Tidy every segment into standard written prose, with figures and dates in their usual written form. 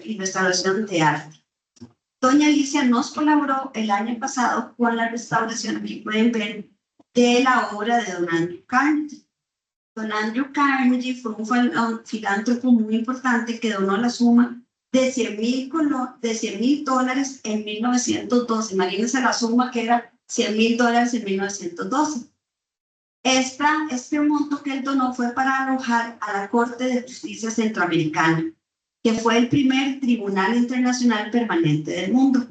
y restauración de arte. Doña Alicia nos colaboró el año pasado con la restauración, aquí pueden ver, de la obra de don Andrew Carnegie. Don Andrew Carnegie fue un filántropo muy importante que donó la suma de $100,000 en 1912. Imagínense la suma que era $100,000 en 1912. Este monto que él donó fue para alojar a la Corte de Justicia Centroamericana, que fue el primer tribunal internacional permanente del mundo.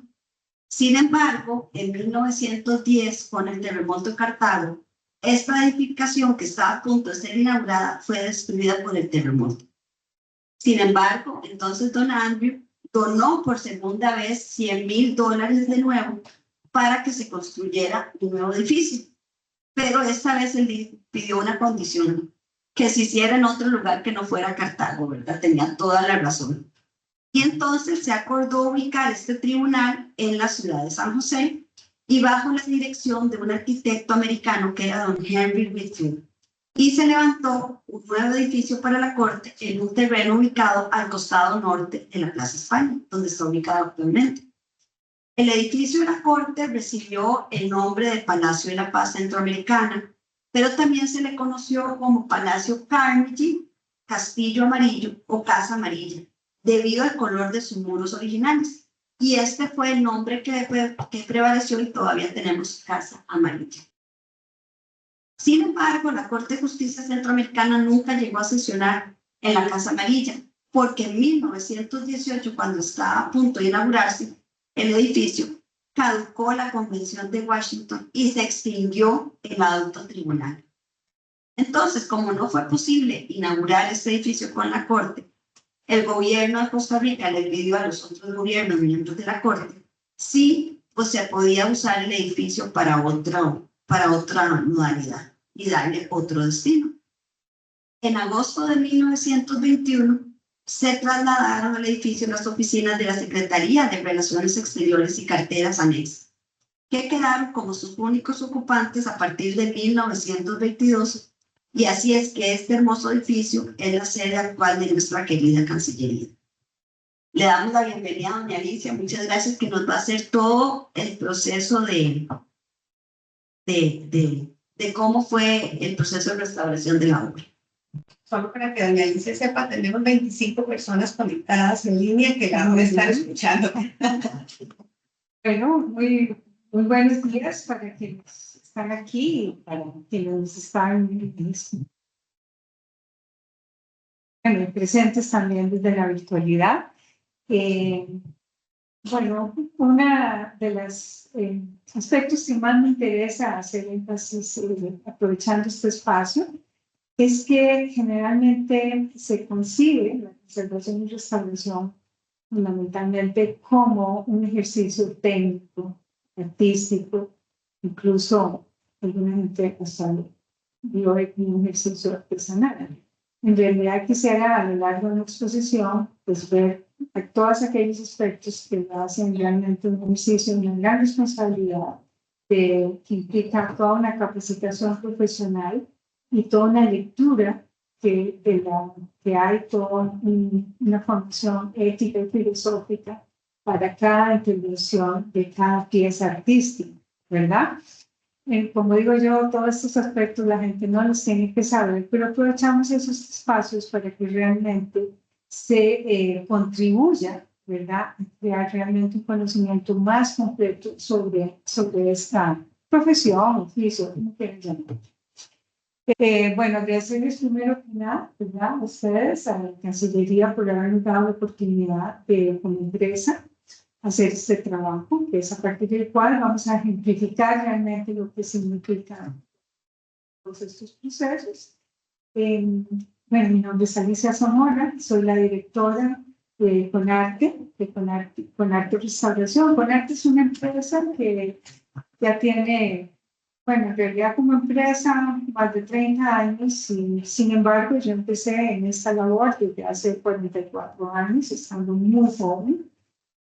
Sin embargo, en 1910, con el terremoto de Cartago, esta edificación que estaba a punto de ser inaugurada fue destruida por el terremoto. Sin embargo, entonces don Andrew donó por segunda vez $100,000 de nuevo para que se construyera un nuevo edificio. Pero esta vez él pidió una condición, que se hiciera en otro lugar que no fuera Cartago, ¿verdad? Tenía toda la razón. Y entonces se acordó ubicar este tribunal en la ciudad de San José y bajo la dirección de un arquitecto americano que era don Henry Whitfield. Y se levantó un nuevo edificio para la corte en un terreno ubicado al costado norte de la Plaza España, donde está ubicado actualmente. El edificio de la corte recibió el nombre de Palacio de la Paz Centroamericana, pero también se le conoció como Palacio Carnegie, Castillo Amarillo o Casa Amarilla, debido al color de sus muros originales. Y este fue el nombre que prevaleció y todavía tenemos Casa Amarilla. Sin embargo, la Corte de Justicia Centroamericana nunca llegó a sesionar en la Casa Amarilla, porque en 1918, cuando estaba a punto de inaugurarse el edificio, caducó la Convención de Washington y se extinguió el adulto tribunal. Entonces, como no fue posible inaugurar este edificio con la Corte, el gobierno de Costa Rica le pidió a los otros gobiernos miembros de la Corte si pues, se podía usar el edificio para otra modalidad y darle otro destino. En agosto de 1921 se trasladaron al edificio las oficinas de la Secretaría de Relaciones Exteriores y carteras anexas, que quedaron como sus únicos ocupantes a partir de 1922, y así es que este hermoso edificio es la sede actual de nuestra querida Cancillería. Le damos la bienvenida a doña Alicia, muchas gracias, que nos va a hacer todo el proceso de cómo fue el proceso de restauración de la obra. Solo para que doña Alicia sepa, tenemos 25 personas conectadas en línea que la van a estar escuchando. Bueno, muy buenos días para quienes están aquí y para quienes están presentes también desde la virtualidad. Bueno, una de los aspectos que más me interesa hacer énfasis aprovechando este espacio es que generalmente se concibe la conservación y restauración fundamentalmente como un ejercicio técnico, artístico, incluso alguna gente hasta lo ve como un ejercicio artesanal. En realidad quisiera a lo largo de la exposición pues ver a todos aquellos aspectos que hacen realmente un ejercicio, una gran responsabilidad que implica toda una capacitación profesional y toda una lectura que hay toda una formación ética y filosófica para cada intervención de cada pieza artística, ¿verdad? Como digo yo, todos estos aspectos la gente no los tiene que saber, pero aprovechamos esos espacios para que realmente se contribuya, ¿verdad?, a crear realmente un conocimiento más completo sobre esta profesión, oficio, como quieran llamar. Bueno, agradecerles primero que nada, ¿verdad?, a ustedes, a la Cancillería, por habernos dado la oportunidad de, como empresa, hacer este trabajo, que es a partir del cual vamos a ejemplificar realmente lo que significa todos estos procesos. Bueno, mi nombre es Alicia Zamora, soy la directora de Conarte Restauración. Conarte es una empresa que ya tiene, bueno, en realidad como empresa más de 30 años, y sin embargo yo empecé en esta labor desde hace 44 años, estando muy joven.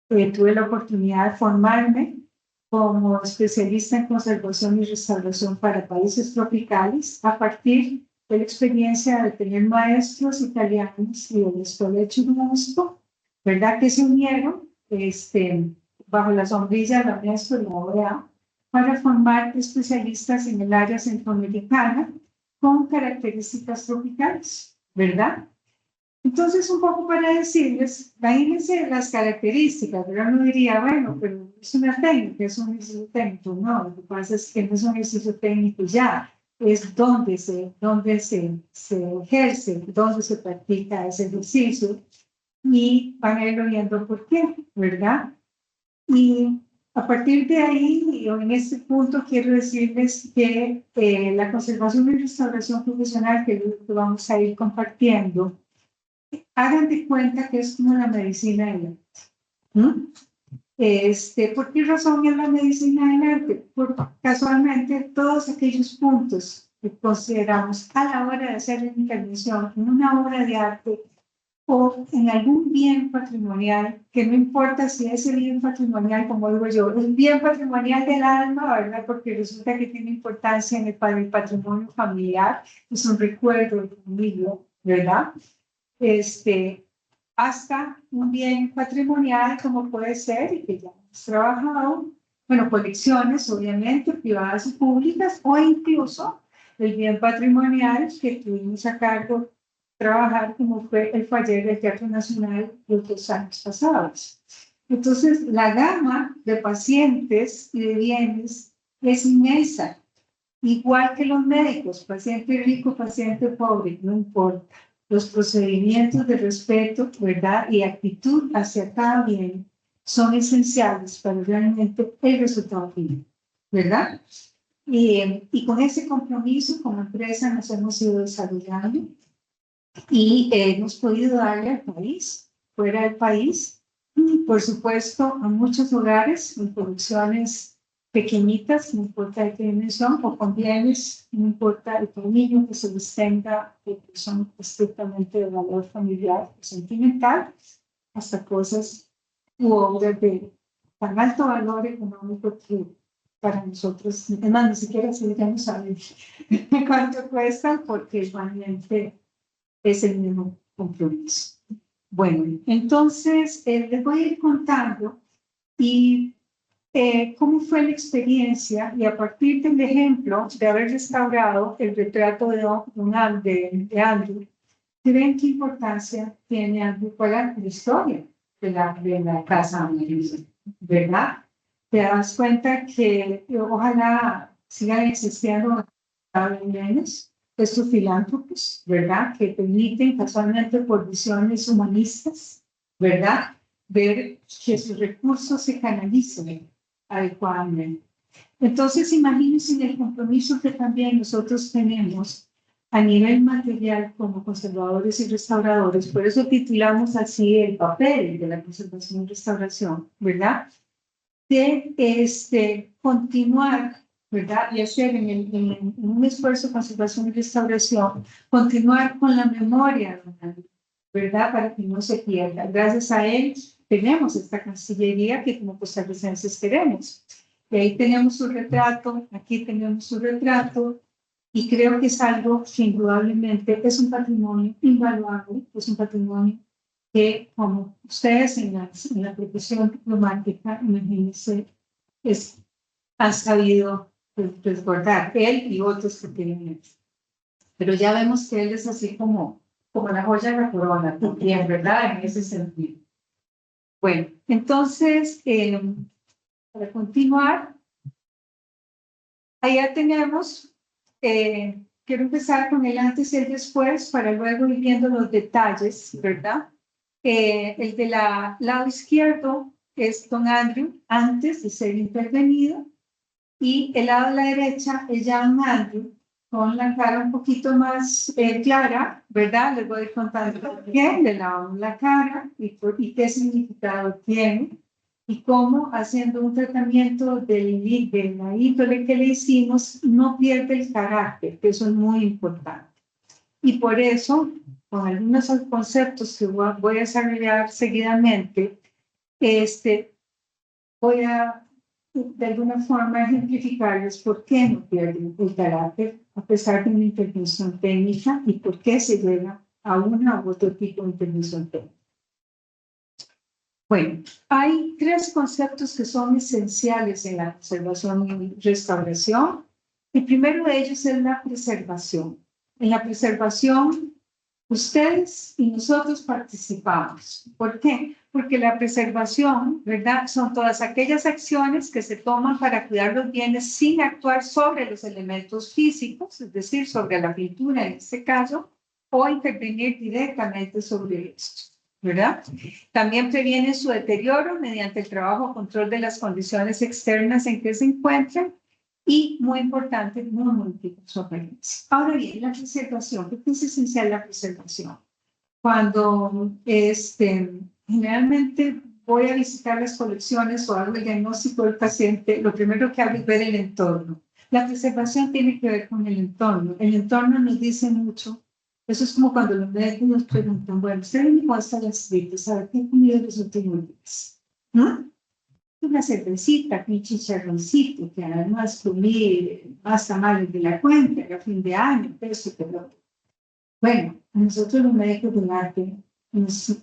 Tuve la oportunidad de formarme como especialista en conservación y restauración para países tropicales a partir de la experiencia de tener maestros italianos y de la Escuela de Churubusco ¿verdad? Que se unieron bajo la sombrilla de la UNESCO y la OEA para formar especialistas en el área centroamericana con características tropicales, ¿verdad? Entonces, un poco para decirles, imagínense las características, ¿verdad? Uno diría, bueno, pero es una técnica, es un ejercicio técnico. No, lo que pasa es que no es un ejercicio técnico ya, es donde se ejerce, donde se practica ese ejercicio y van a ir viendo por qué, ¿verdad? Y a partir de ahí, en este punto, quiero decirles que la conservación y restauración profesional que vamos a ir compartiendo, hagan de cuenta que es como la medicina del arte. ¿Por qué razón es la medicina del arte? Porque casualmente todos aquellos puntos que consideramos a la hora de hacer una intervención en una obra de arte o en algún bien patrimonial, que no importa si ese bien patrimonial, como digo yo, es bien patrimonial del alma, ¿verdad? Porque resulta que tiene importancia en el patrimonio familiar, es un recuerdo de familia, ¿verdad? Hasta un bien patrimonial como puede ser, y que ya hemos trabajado, bueno, colecciones obviamente privadas y públicas, o incluso el bien patrimonial que tuvimos a cargo trabajar, como fue el taller del Teatro Nacional los 2 años pasados. Entonces, la gama de pacientes y de bienes es inmensa, igual que los médicos, paciente rico, paciente pobre, no importa. Los procedimientos de respeto, verdad y actitud hacia cada bien son esenciales para realmente el resultado final, ¿verdad? Y con ese compromiso como empresa nos hemos ido desarrollando y hemos podido darle al país, fuera del país, y por supuesto a muchos lugares, en producciones pequeñitas, no importa de qué dimensión, o con bienes, no importa el cariño que se les tenga, que son estrictamente de valor familiar o sentimental, hasta cosas u obras de tan alto valor económico que para nosotros, es más, ni siquiera sabemos saber cuánto cuesta, porque realmente es el mismo compromiso. Bueno, entonces les voy a ir contando y cómo fue la experiencia, y a partir del ejemplo de haber restaurado el retrato de Andrew, ¿creen qué importancia tiene Andrew para la historia de la casa amarilla? ¿Verdad? Te das cuenta que ojalá sigan existiendo bienes, estos filántropos, ¿verdad? Que permiten casualmente por visiones humanistas, ¿verdad? Ver que sus recursos se canalicen adecuadamente. Entonces, imagínense el compromiso que también nosotros tenemos a nivel material como conservadores y restauradores. Por eso titulamos así el papel de la conservación y restauración, ¿verdad? De continuar, ¿verdad? Y hacer en un esfuerzo de conservación y restauración, continuar con la memoria, ¿verdad? Para que no se pierda. Gracias a él tenemos esta Cancillería que como costarricenses queremos. Y ahí tenemos su retrato, aquí tenemos su retrato, y creo que es algo que indudablemente es un patrimonio invaluable, es un patrimonio que, como ustedes en la profesión diplomática, imagínense, han sabido resguardar, él y otros que tienen él. Pero ya vemos que él es así como la joya de la corona, también, ¿verdad? En ese sentido. Bueno, entonces, para continuar, allá tenemos, quiero empezar con el antes y el después, para luego ir viendo los detalles, ¿verdad? El de lado izquierdo es don Andrew, antes de ser intervenido, y el lado de la derecha es ya don Andrew, con la cara un poquito más clara, ¿verdad? Les voy a ir contando por qué le lavamos la cara y qué significado tiene, y cómo haciendo un tratamiento de la índole que le hicimos no pierde el carácter, que eso es muy importante. Y por eso, con algunos conceptos que voy a desarrollar seguidamente, voy a de alguna forma ejemplificarles por qué no pierden el carácter a pesar de una intervención técnica y por qué se llega a una u otro tipo de intervención técnica. Bueno, hay tres conceptos que son esenciales en la conservación y restauración. El primero de ellos es la preservación. En la preservación, ustedes y nosotros participamos. ¿Por qué? Porque la preservación, ¿verdad? Son todas aquellas acciones que se toman para cuidar los bienes sin actuar sobre los elementos físicos, es decir, sobre la pintura en este caso, o intervenir directamente sobre esto, ¿verdad? También previene su deterioro mediante el trabajo o control de las condiciones externas en que se encuentran y, muy importante, no modifica su apariencia. Ahora bien, la preservación, ¿por qué es esencial la preservación? Cuando generalmente voy a visitar las colecciones o hago el diagnóstico del paciente, lo primero que hago es ver el entorno. La preservación tiene que ver con el entorno. El entorno nos dice mucho. Eso es como cuando los médicos nos preguntan, bueno, usted viene con esta gastritis, ¿sabe qué ha comido los últimos días? ¿No? Una cervecita, un chicharroncito, que además comí más tamales de la cuenta, era fin de año, pero bueno, a nosotros los médicos del arte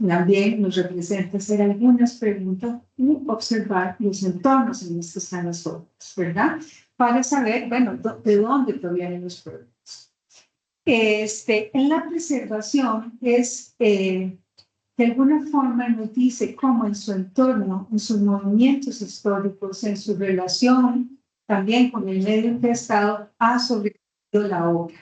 también nos representa hacer algunas preguntas y observar los entornos en los que están las obras, ¿verdad? Para saber, bueno, de dónde provienen los productos. En la preservación es, de alguna forma nos dice cómo en su entorno, en sus movimientos históricos, en su relación también con el medio en que ha estado, ha sobrevivido la obra.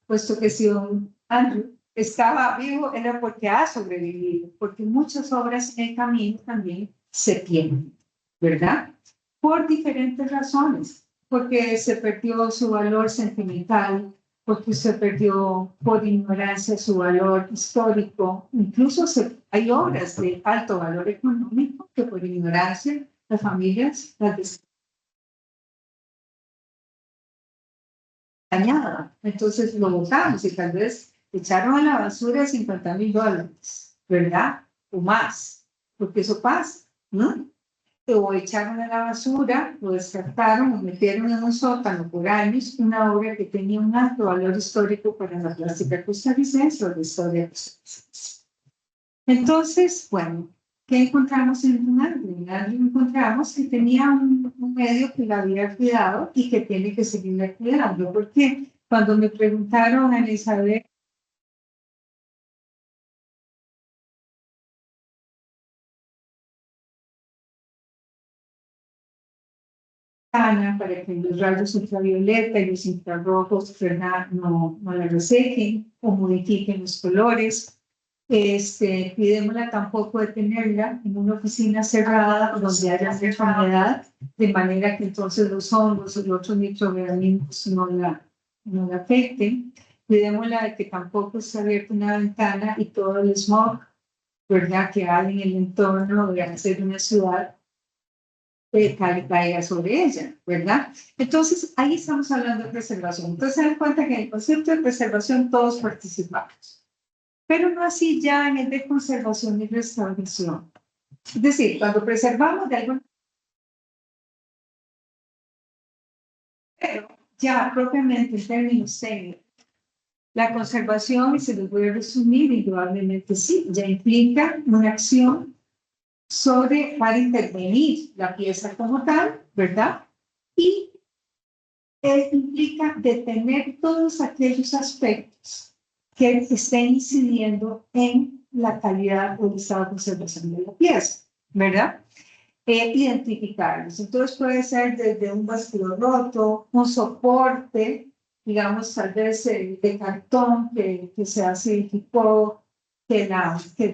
Puesto que si don Andrew estaba vivo era porque ha sobrevivido, porque muchas obras en el camino también se pierden, ¿verdad? Por diferentes razones, porque se perdió su valor sentimental, porque se perdió por ignorancia su valor histórico, incluso hay obras de alto valor económico que por ignorancia las familias las dañada. Entonces lo botamos y tal vez echaron a la basura $50,000, ¿verdad? O más, porque eso pasa, ¿no? O echaron a la basura, lo descartaron o metieron en un sótano por años una obra que tenía un alto valor histórico para la plástica costarricense o la historia costarricense. Entonces, bueno, ¿qué encontramos en un árbol? En árbol encontramos que tenía un medio que la había cuidado y que tiene que seguirla cuidando. Porque cuando me preguntaron a Elizabeth, para que los rayos ultravioleta y los infrarrojos, ¿verdad? No la resequen o modifiquen los colores. Cuidémosla tampoco de tenerla en una oficina cerrada donde haya enfermedad, de manera que entonces los hongos y los otros microorganismos no la afecten. Cuidémosla de que tampoco esté abierta una ventana y todo el smog, ¿verdad?, que hay en el entorno de ser una ciudad caiga sobre ella, ¿verdad? Entonces, ahí estamos hablando de preservación. Entonces, se dan cuenta que en el concepto de preservación todos participamos, pero no así ya en el de conservación y restauración. Es decir, cuando preservamos de alguna manera, ya propiamente en términos técnicos, la conservación, y se los voy a resumir, indudablemente sí, ya implica una acción para intervenir la pieza como tal, ¿verdad? Y implica detener todos aquellos aspectos que estén incidiendo en la calidad o el estado de conservación de la pieza, ¿verdad? Identificarlos. Entonces puede ser desde un bastidor roto, un soporte, digamos, tal vez de cartón que se acidificó, que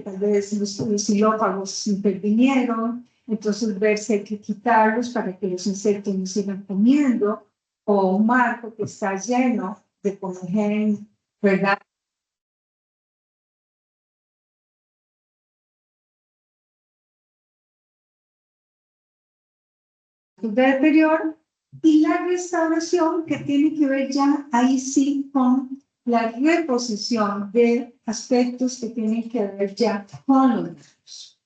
tal vez los xilófagos intervinieron, entonces ver si hay que quitarlos para que los insectos no sigan comiendo, o un marco que está lleno de comején, ¿verdad? De deterioro, y la restauración que tiene que ver ya ahí sí con la reposición de aspectos que tienen que ver ya con los daños.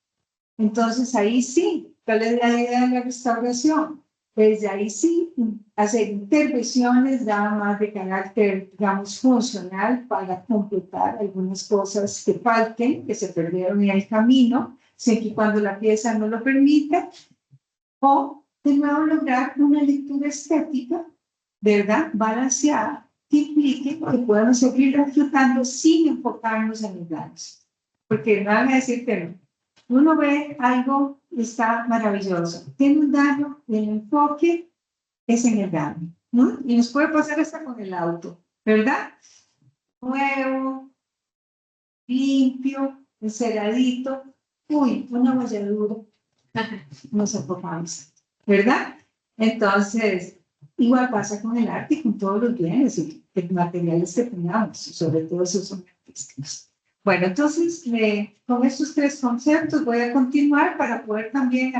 Entonces ahí sí, ¿cuál es la idea de la restauración? Desde ahí sí, hacer intervenciones nada más de carácter, digamos, funcional para completar algunas cosas que falten, que se perdieron en el camino, siempre y cuando la pieza no lo permita, o de nuevo lograr una lectura estética, ¿verdad? Balanceada, que implique que podamos seguir reflotando sin enfocarnos en los daños. Porque no van a decir que no. Uno ve algo y está maravilloso. Tiene un daño y el enfoque es en el daño, ¿no? Y nos puede pasar hasta con el auto, ¿verdad? Nuevo, limpio, enceradito. Uy, una bolladura. Nos enfocamos, ¿verdad? Entonces, igual pasa con el arte y con todos los bienes y materiales que tengamos, sobre todo esos son artísticos. Bueno, entonces, con estos tres conceptos voy a continuar para poder también,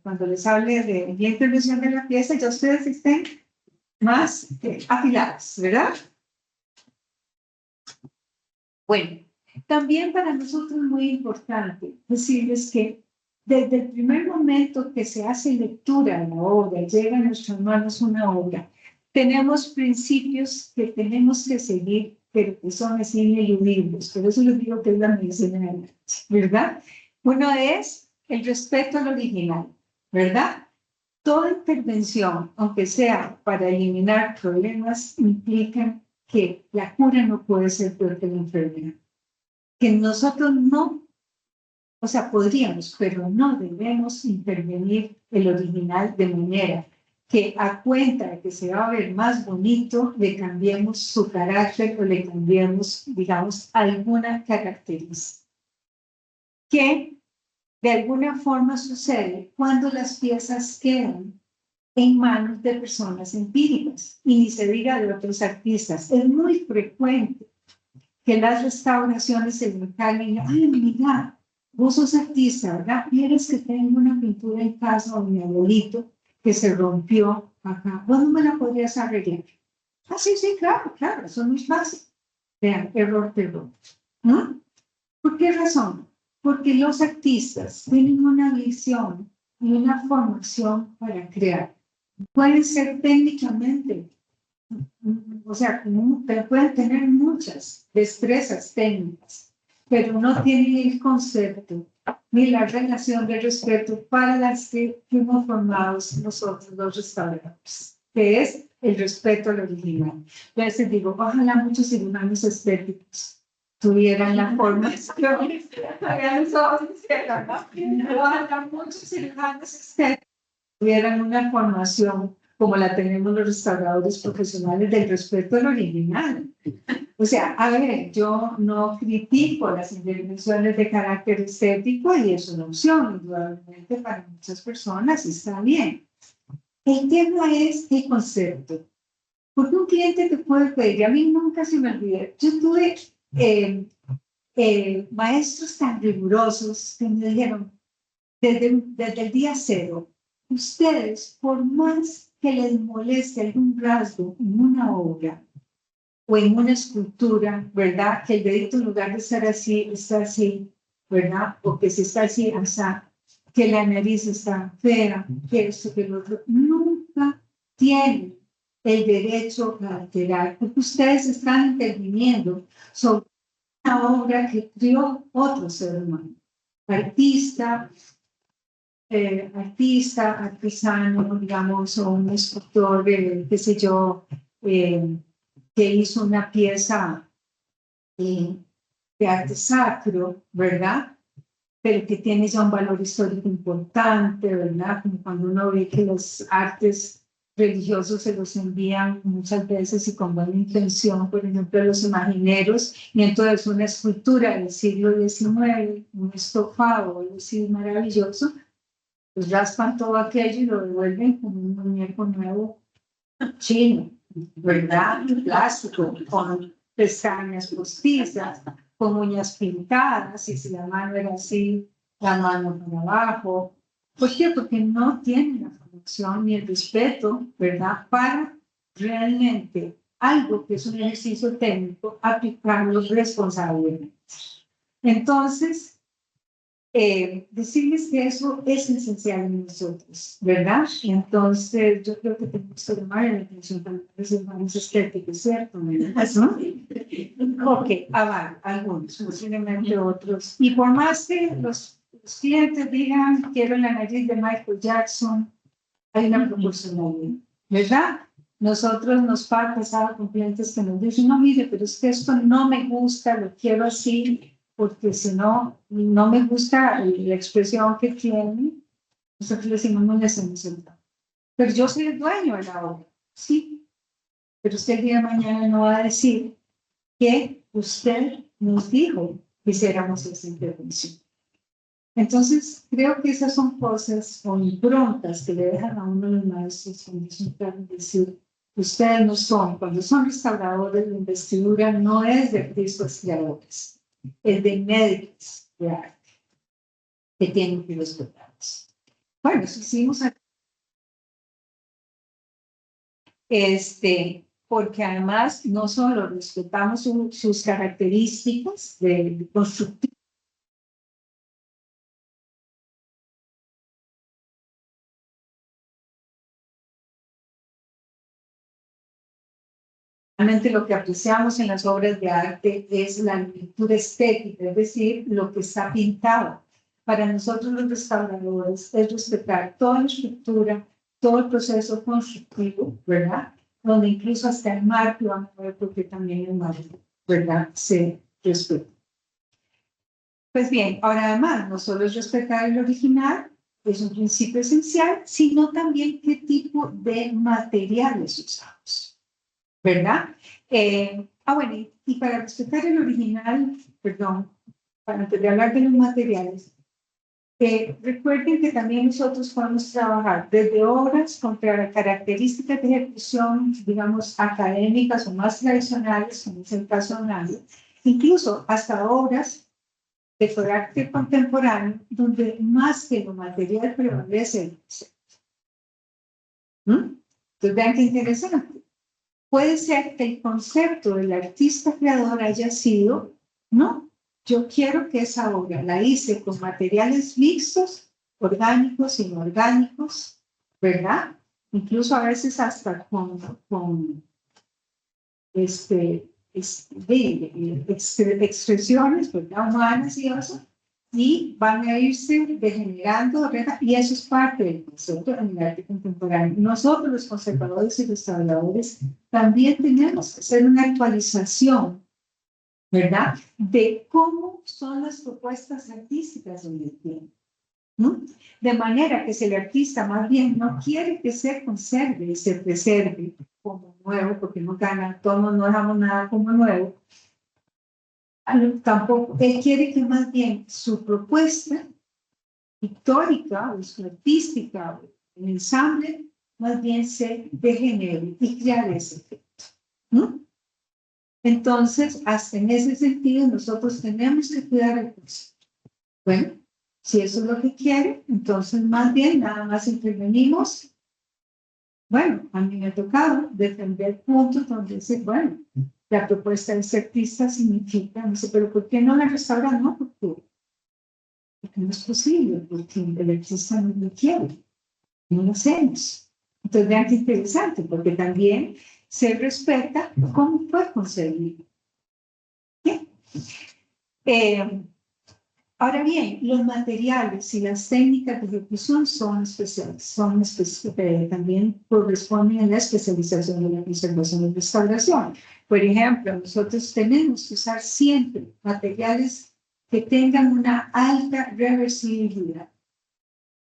cuando les hable de la intervención de la pieza, ya ustedes estén más afilados, ¿verdad? Bueno, también para nosotros es muy importante decirles que desde el primer momento que se hace lectura de la obra, llega a nuestras manos una obra, tenemos principios que tenemos que seguir, pero que son así ineludibles. Por eso les digo que es la medicina del arte, ¿verdad? Uno es el respeto al original, ¿verdad? Toda intervención, aunque sea para eliminar problemas, implica que la cura no puede ser peor que la enfermedad. Que nosotros no, o sea, podríamos, pero no debemos intervenir el original de manera que a cuenta de que se va a ver más bonito, le cambiemos su carácter o le cambiemos, digamos, alguna característica. Que de alguna forma sucede cuando las piezas quedan en manos de personas empíricas, y ni se diga de otros artistas. Es muy frecuente que las restauraciones se encarguen, ay, mira, vos sos artista, ¿verdad? Quieres que tengo una pintura en casa de mi abuelito que se rompió acá. ¿Vos no me la podrías arreglar? Ah, sí, sí, claro, claro, eso no es fácil. Vean, error. ¿No? ¿Por qué razón? Porque los artistas tienen una visión y una formación para crear. Pueden ser técnicamente, o sea, pero pueden tener muchas destrezas técnicas, pero no tienen el concepto ni la relación de respeto para las que fuimos formados nosotros los restauradores, que es el respeto al original. A veces digo, ojalá muchos cirujanos estéticos tuvieran la formación, ojalá muchos cirujanos estéticos tuvieran una formación como la tenemos los restauradores profesionales del respeto al original. O sea, a ver, yo no critico las intervenciones de carácter estético y es una opción, indudablemente para muchas personas está bien. El tema es el concepto. Porque un cliente te puede pedir, y a mí nunca se me olvida, yo tuve maestros tan rigurosos que me dijeron, desde el día cero, ustedes, por más que les moleste algún rasgo en una obra o en una escultura, ¿verdad? Que el dedito en lugar de estar así, está así, ¿verdad? O que si está así, que la nariz está fea, que esto, que lo otro. Nunca tienen el derecho a alterar, porque ustedes están interviniendo sobre una obra que creó otro ser humano, artista, artesano, digamos, o un escultor, qué sé yo, que hizo una pieza de arte sacro, ¿verdad? Pero que tiene ya un valor histórico importante, ¿verdad? Como cuando uno ve que los artes religiosos se los envían muchas veces y con buena intención, por ejemplo, a los imagineros, y entonces una escultura del siglo XIX, un estofado, algo así maravilloso, pues raspan todo aquello y lo devuelven como un muñeco nuevo chino, ¿verdad? Plástico, con pestañas postizas, con uñas pintadas, y si la mano era así, la mano para abajo. ¿Por qué? Porque no tienen la formación ni el respeto, ¿verdad? Para realmente algo que es un ejercicio técnico, aplicarlo responsablemente. Entonces, decirles que eso es esencial en nosotros, ¿verdad? Y entonces yo creo que tenemos que llamar la atención también de los hermanos estéticos, ¿cierto? ¿No? Ok, algunos, posiblemente otros. Y por más que los los clientes digan, quiero la nariz de Michael Jackson, hay una proporcionalidad, ¿verdad? Nosotros nos ha pasado con clientes que nos dicen, no, mire, pero es que esto no me gusta, lo quiero así, porque si no, no me gusta la expresión que tiene. Nosotros le decimos, no le hacemos el trabajo. Pero yo soy el dueño de la obra, sí. Pero usted el día de mañana no va a decir que usted nos dijo que hiciéramos esa intervención. Entonces, creo que esas son cosas o improntas que le dejan a uno de los maestros cuando son para decir, ustedes no son, cuando son restauradores, la investidura no es de artistas creadores, es de médicos de arte que tienen que respetarlos. Bueno, eso hicimos aquí. Porque además no solo respetamos sus características de constructivo, realmente lo que apreciamos en las obras de arte es la lectura estética, es decir, lo que está pintado. Para nosotros los restauradores es respetar toda la estructura, todo el proceso constructivo, ¿verdad? Donde incluso hasta el marco, vamos a ver porque también el marco, ¿verdad? Se respeta. Pues bien, ahora además, no solo es respetar el original, es un principio esencial, sino también qué tipo de materiales usamos, ¿verdad? Bueno, y para respetar el original, perdón, para antes de hablar de los materiales, recuerden que también nosotros podemos trabajar desde obras con características de ejecución, digamos, académicas o más tradicionales, como es el caso de Nando, incluso hasta obras de arte contemporáneo, donde más que lo material prevalece el concepto. Entonces, vean qué interesante. Puede ser que el concepto del artista creador haya sido, no, yo quiero que esa obra la hice con materiales mixtos, orgánicos, inorgánicos, ¿verdad? Incluso a veces hasta con expresiones, ¿verdad? Humanas y eso, y van a irse degenerando, ¿verdad? Y eso es parte del concepto en el arte contemporáneo. Nosotros, los conservadores y restauradores, también tenemos que hacer una actualización, ¿verdad? De cómo son las propuestas artísticas hoy en día. ¿No? De manera que si el artista más bien no quiere que se conserve y se preserve como nuevo, porque no gana, todos no dejamos nada como nuevo, tampoco, él quiere que más bien su propuesta pictórica o su artística, el ensamble, más bien se degenere y crear ese efecto. ¿No? Entonces, hasta en ese sentido, nosotros tenemos que cuidar el concepto. Bueno, si eso es lo que quiere, entonces más bien nada más intervenimos. Bueno, a mí me ha tocado defender puntos donde dice, bueno, la propuesta de ese artista significa, no sé, pero ¿por qué no la restauran? No, porque no es posible, porque el artista no lo quiere, no lo hacemos. Entonces vean qué interesante, porque también se respeta cómo fue concebido. Ahora bien, los materiales y las técnicas de ejecución son especiales, también corresponden a la especialización de la conservación y restauración. Por ejemplo, nosotros tenemos que usar siempre materiales que tengan una alta reversibilidad,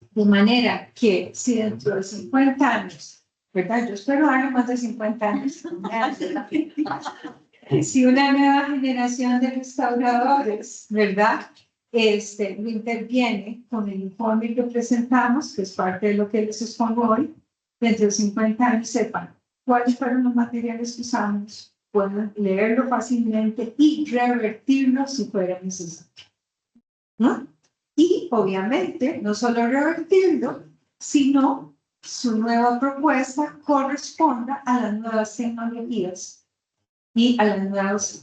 de manera que si dentro de 50 años, ¿verdad? Yo espero darle más de 50 años, si una nueva generación de restauradores, ¿verdad? Lo interviene con el informe que presentamos, que es parte de lo que les expongo hoy, dentro de 50 años sepan cuáles fueron los materiales que usamos, pueden leerlo fácilmente y revertirlo si fuera necesario. ¿No? Y obviamente, no solo revertirlo, sino su nueva propuesta corresponda a las nuevas tecnologías y a los nuevos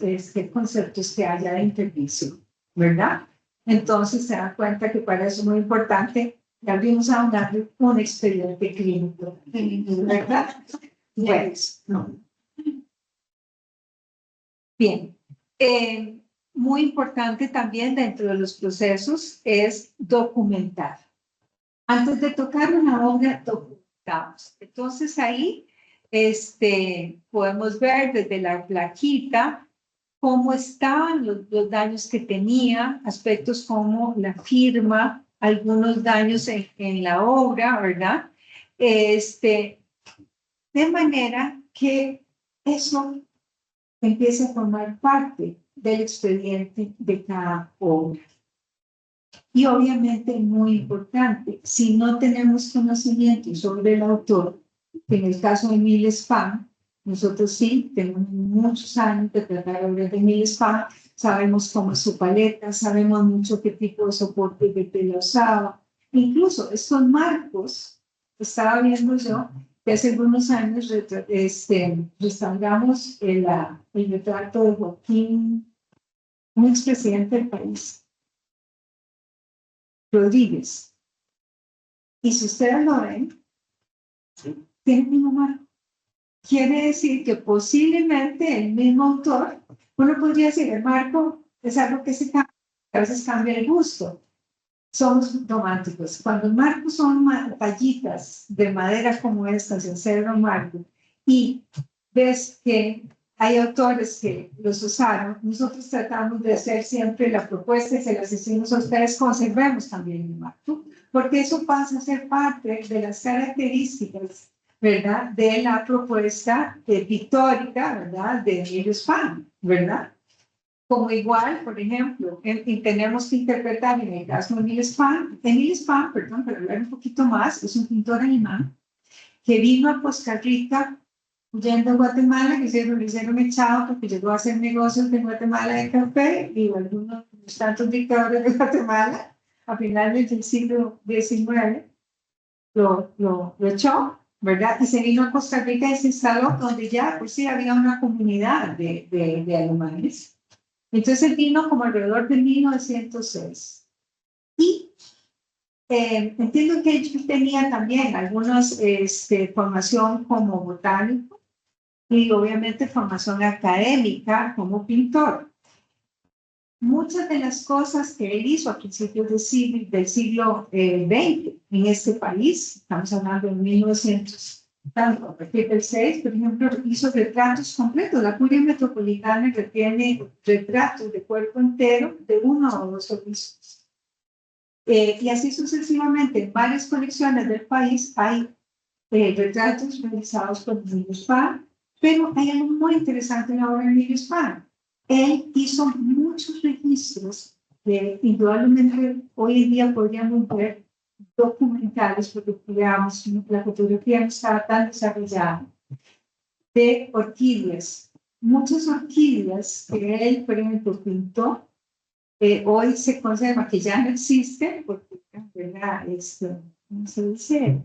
conceptos que haya de intervención, ¿verdad? Entonces se dan cuenta que para eso es muy importante que abrimos a un expediente clínico, ¿verdad? Bueno, no. Bien. muy importante también dentro de los procesos es documentar. Antes de tocar una obra, documentamos. Entonces ahí podemos ver desde la plaquita cómo estaban los daños que tenía, aspectos como la firma, algunos daños en la obra, ¿verdad? De manera que eso empiece a formar parte del expediente de cada obra. Y obviamente, muy importante, si no tenemos conocimiento sobre el autor, en el caso de Emile Spam, nosotros sí tenemos muchos años de tratar obras de Emile Spam, sabemos cómo es su paleta, sabemos mucho qué tipo de soporte de tela usaba. Incluso estos marcos, estaba viendo yo, que hace algunos años restauramos el retrato de Joaquín, un expresidente del país, Rodríguez. Y si ustedes lo ven, tiene el mismo marco. Quiere decir que posiblemente el mismo autor, uno podría decir, el marco es algo que se cambia, a veces cambia el gusto. Somos románticos. Cuando el marco son tallitas de madera como estas, en cedro marco, y ves que hay autores que los usaron, nosotros tratamos de hacer siempre la propuesta y se las decimos a ustedes, conservemos también el marco, porque eso pasa a ser parte de las características, ¿verdad?, de la propuesta pictórica, ¿verdad?, de Emile Spam, ¿verdad? Como igual, por ejemplo, y tenemos que interpretar en el caso de Emile Spam, perdón, para hablar un poquito más, es un pintor alemán que vino a Costa Rica huyendo a Guatemala, que le hicieron echado porque llegó a hacer negocios en Guatemala de café, y algunos de los tantos dictadores de Guatemala a finales del siglo XIX lo echó, ¿verdad? Y se vino a Costa Rica y se instaló donde ya, pues sí, había una comunidad de alemanes. Entonces él vino como alrededor de 1906. Y entiendo que él tenía también algunas formación como botánico y obviamente formación académica como pintor. Muchas de las cosas que él hizo a principios del siglo XX en este país, estamos hablando de 1900, tanto a partir del 6, por ejemplo, hizo retratos completos. La Curia Metropolitana retiene retratos de cuerpo entero de uno o dos obispos. Y así sucesivamente, en varias colecciones del país hay retratos realizados por Emile Spam, pero hay algo muy interesante en la obra de Emile Spam. Él hizo muchos registros que indudablemente hoy en día podríamos ver documentales, porque digamos, la fotografía no estaba tan desarrollada, de orquídeas. Muchas orquídeas que él, por ejemplo, pintó, hoy se conserva, que ya no existen, porque, ¿verdad? ¿Cómo se dice?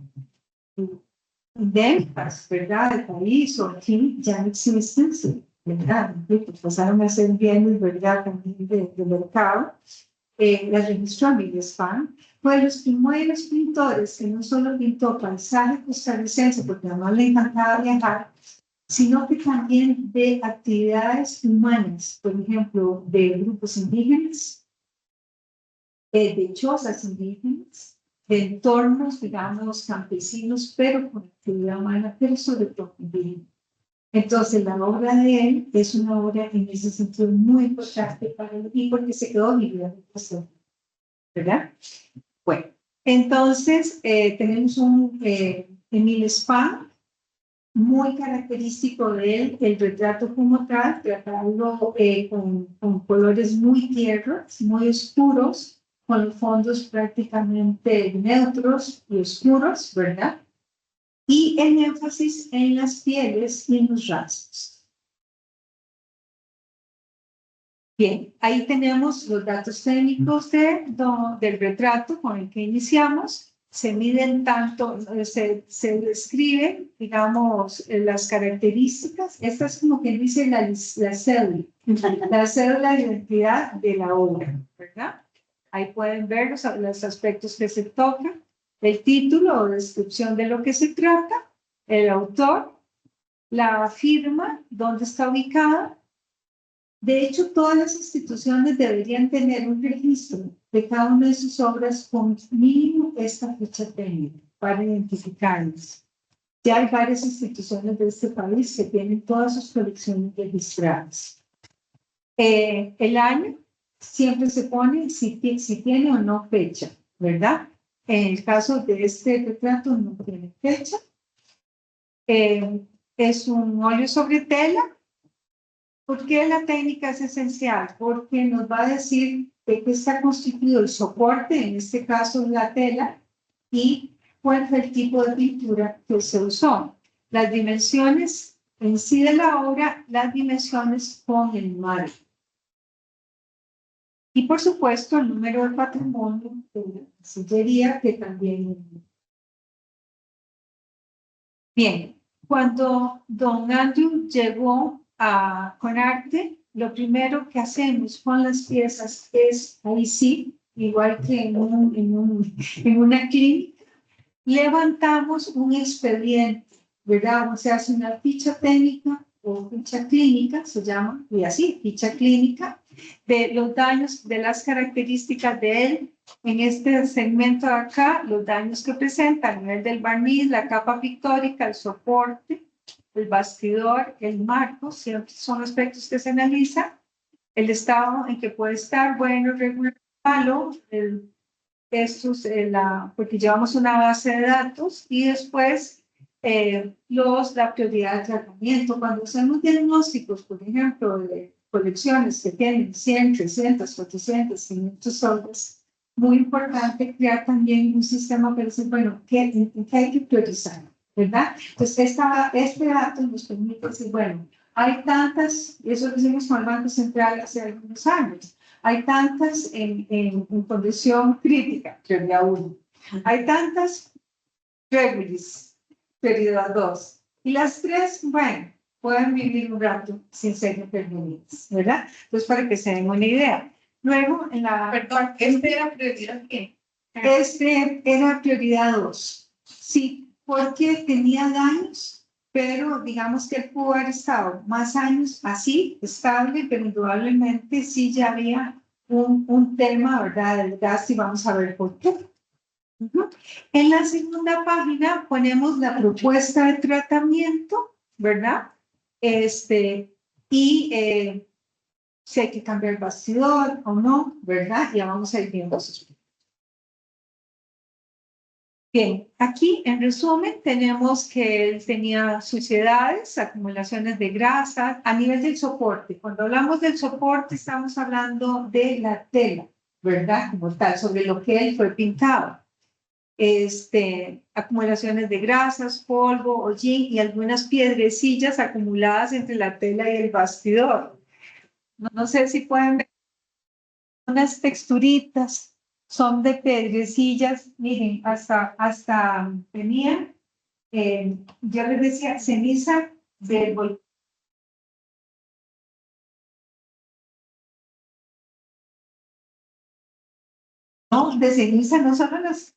Deltas, ¿verdad? Del país, o aquí, ya no existen, sí, ¿verdad? Pues pasaron a ser bienes, ¿verdad? También de mercado. Las registró Emile Spam, fue de los primeros pintores que no solo pintó paisaje costarricense, porque además le encantaba viajar, sino que también de actividades humanas, por ejemplo, de grupos indígenas, de chozas indígenas, de entornos, digamos, campesinos, pero con actividad humana, pero sobre todo indígena. Entonces, la obra de él es una obra en ese sentido muy importante para él, y porque se quedó viviendo, ¿verdad? Bueno, entonces tenemos un Emile Spam, muy característico de él, el retrato como tal, tratado con colores muy tiernos, muy oscuros, con los fondos prácticamente neutros y oscuros, ¿verdad? Y el énfasis en las pieles y en los rasgos. Bien, ahí tenemos los datos técnicos del retrato con el que iniciamos. Se miden tanto, se describen, digamos, las características. Esta es como que dice la cédula de identidad de la obra, ¿verdad? Ahí pueden ver los aspectos que se tocan, el título o descripción de lo que se trata, el autor, la firma, dónde está ubicada, De hecho, todas las instituciones deberían tener un registro de cada una de sus obras con mínimo esta ficha técnica para identificarlas. Ya hay varias instituciones de este país que tienen todas sus colecciones registradas. El año siempre se pone si tiene o no fecha, ¿verdad? En el caso de este retrato no tiene fecha. Es un óleo sobre tela. ¿Por qué la técnica es esencial? Porque nos va a decir de qué está constituido el soporte, en este caso la tela, y cuál fue el tipo de pintura que se usó. Las dimensiones en sí de la obra, las dimensiones con el marco. Y por supuesto el número de patrimonio de la sillería que también. Bien, cuando don Andrew llegó a Conarte, lo primero que hacemos con las piezas es, ahí sí, igual que en una clínica, levantamos un expediente, ¿verdad? O sea, hace una ficha técnica o ficha clínica, se llama, y así, ficha clínica, de los daños, de las características de él. En este segmento de acá, los daños que presenta a nivel del barniz, la capa pictórica, el soporte, el bastidor, el marco, siempre son aspectos que se analizan, el estado en que puede estar, bueno, regular, malo, porque llevamos una base de datos y después la prioridad de tratamiento. Cuando hacemos diagnósticos, por ejemplo, de colecciones que tienen 100, 300, 400, 500 obras, muy importante crear también un sistema para decir, bueno, ¿qué hay que priorizar? ¿Verdad? Entonces, este dato nos permite decir, bueno, hay tantas, eso lo hicimos con el Banco Central hace algunos años, hay tantas en condición crítica, prioridad 1. Hay tantas regulis, prioridad 2. Y las 3, bueno, pueden vivir un rato sin ser intervenidas, ¿verdad? Entonces, para que se den una idea. Luego, en la... Perdón, ¿este era prioridad qué? Este era prioridad 2. Sí, porque tenía daños, pero digamos que él pudo haber estado más años así, estable, pero indudablemente sí ya había un tema, ¿verdad?, del gas y vamos a ver por qué. En la segunda página ponemos la propuesta de tratamiento, ¿verdad? Y si hay que cambiar el bastidor o no, ¿verdad? Ya vamos a ir viendo esos. Bien, aquí en resumen tenemos que él tenía suciedades, acumulaciones de grasa a nivel del soporte. Cuando hablamos del soporte estamos hablando de la tela, ¿verdad? Como tal, sobre lo que él fue pintado. Acumulaciones de grasas, polvo, hollín y algunas piedrecillas acumuladas entre la tela y el bastidor. No sé si pueden ver unas texturitas. Son de pedrecillas, miren, hasta tenía, yo les decía, ceniza del volcán. No, de ceniza, no solo las...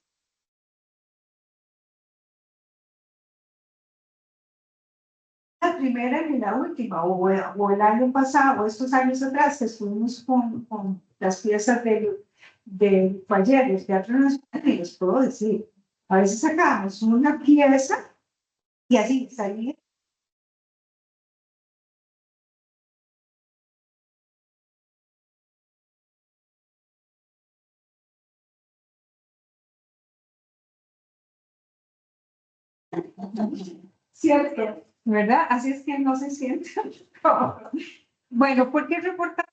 La primera ni la última, o el año pasado, o estos años atrás, que estuvimos con las piezas del taller del Teatro Nacional, y les puedo decir, a veces sacábamos una pieza y así salía. ¿Cierto? ¿Verdad? Así es que no se siente. Bueno, ¿por qué reportar?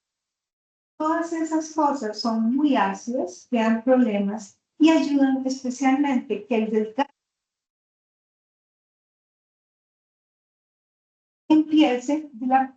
Todas esas cosas son muy ácidas, crean problemas y ayudan especialmente que el desgaste empiece de la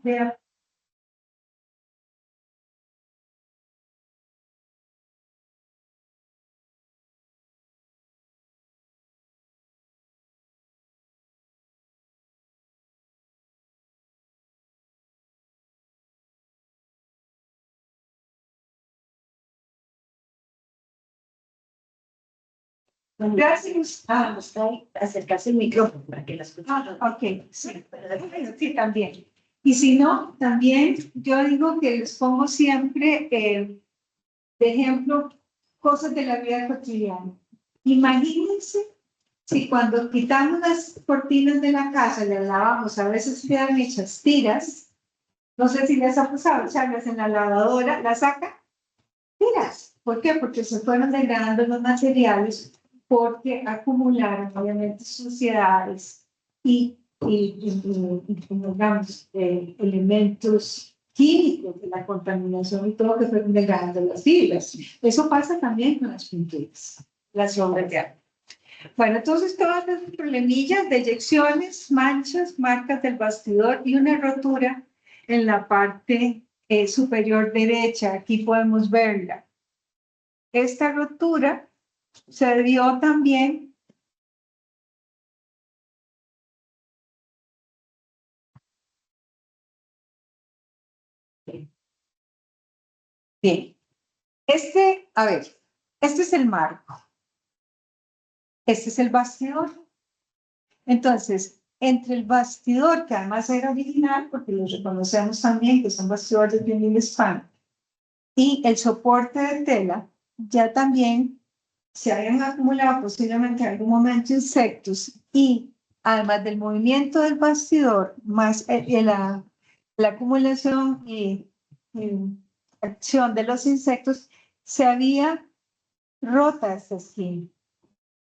Gracias. Está ahí, acercarse el micrófono para que la escuchen. Ok, sí, sí, también. Y si no, también yo digo que les pongo siempre, de ejemplo, cosas de la vida cotidiana. Imagínense si cuando quitamos las cortinas de la casa, las lavamos, a veces quedan hechas tiras, no sé si les ha pasado echarlas en la lavadora, las sacan tiras. ¿Por qué? Porque se fueron degradando los materiales, porque acumularon obviamente suciedades y digamos, elementos químicos de la contaminación y todo que fueron degradando las fibras. Eso pasa también con las pinturas, las obras de arte. Bueno, entonces todas las problemillas de eyecciones, manchas, marcas del bastidor y una rotura en la parte superior derecha. Aquí podemos verla. Esta rotura se dio también bien. A ver, este es el marco. Este es el bastidor. Entonces, entre el bastidor, que además era original, porque lo reconocemos también, que son bastidores de vinil hispano, y el soporte de tela, ya también se habían acumulado posiblemente en algún momento insectos, y además del movimiento del bastidor, más la acumulación y acción de los insectos, se había rota esta esquina.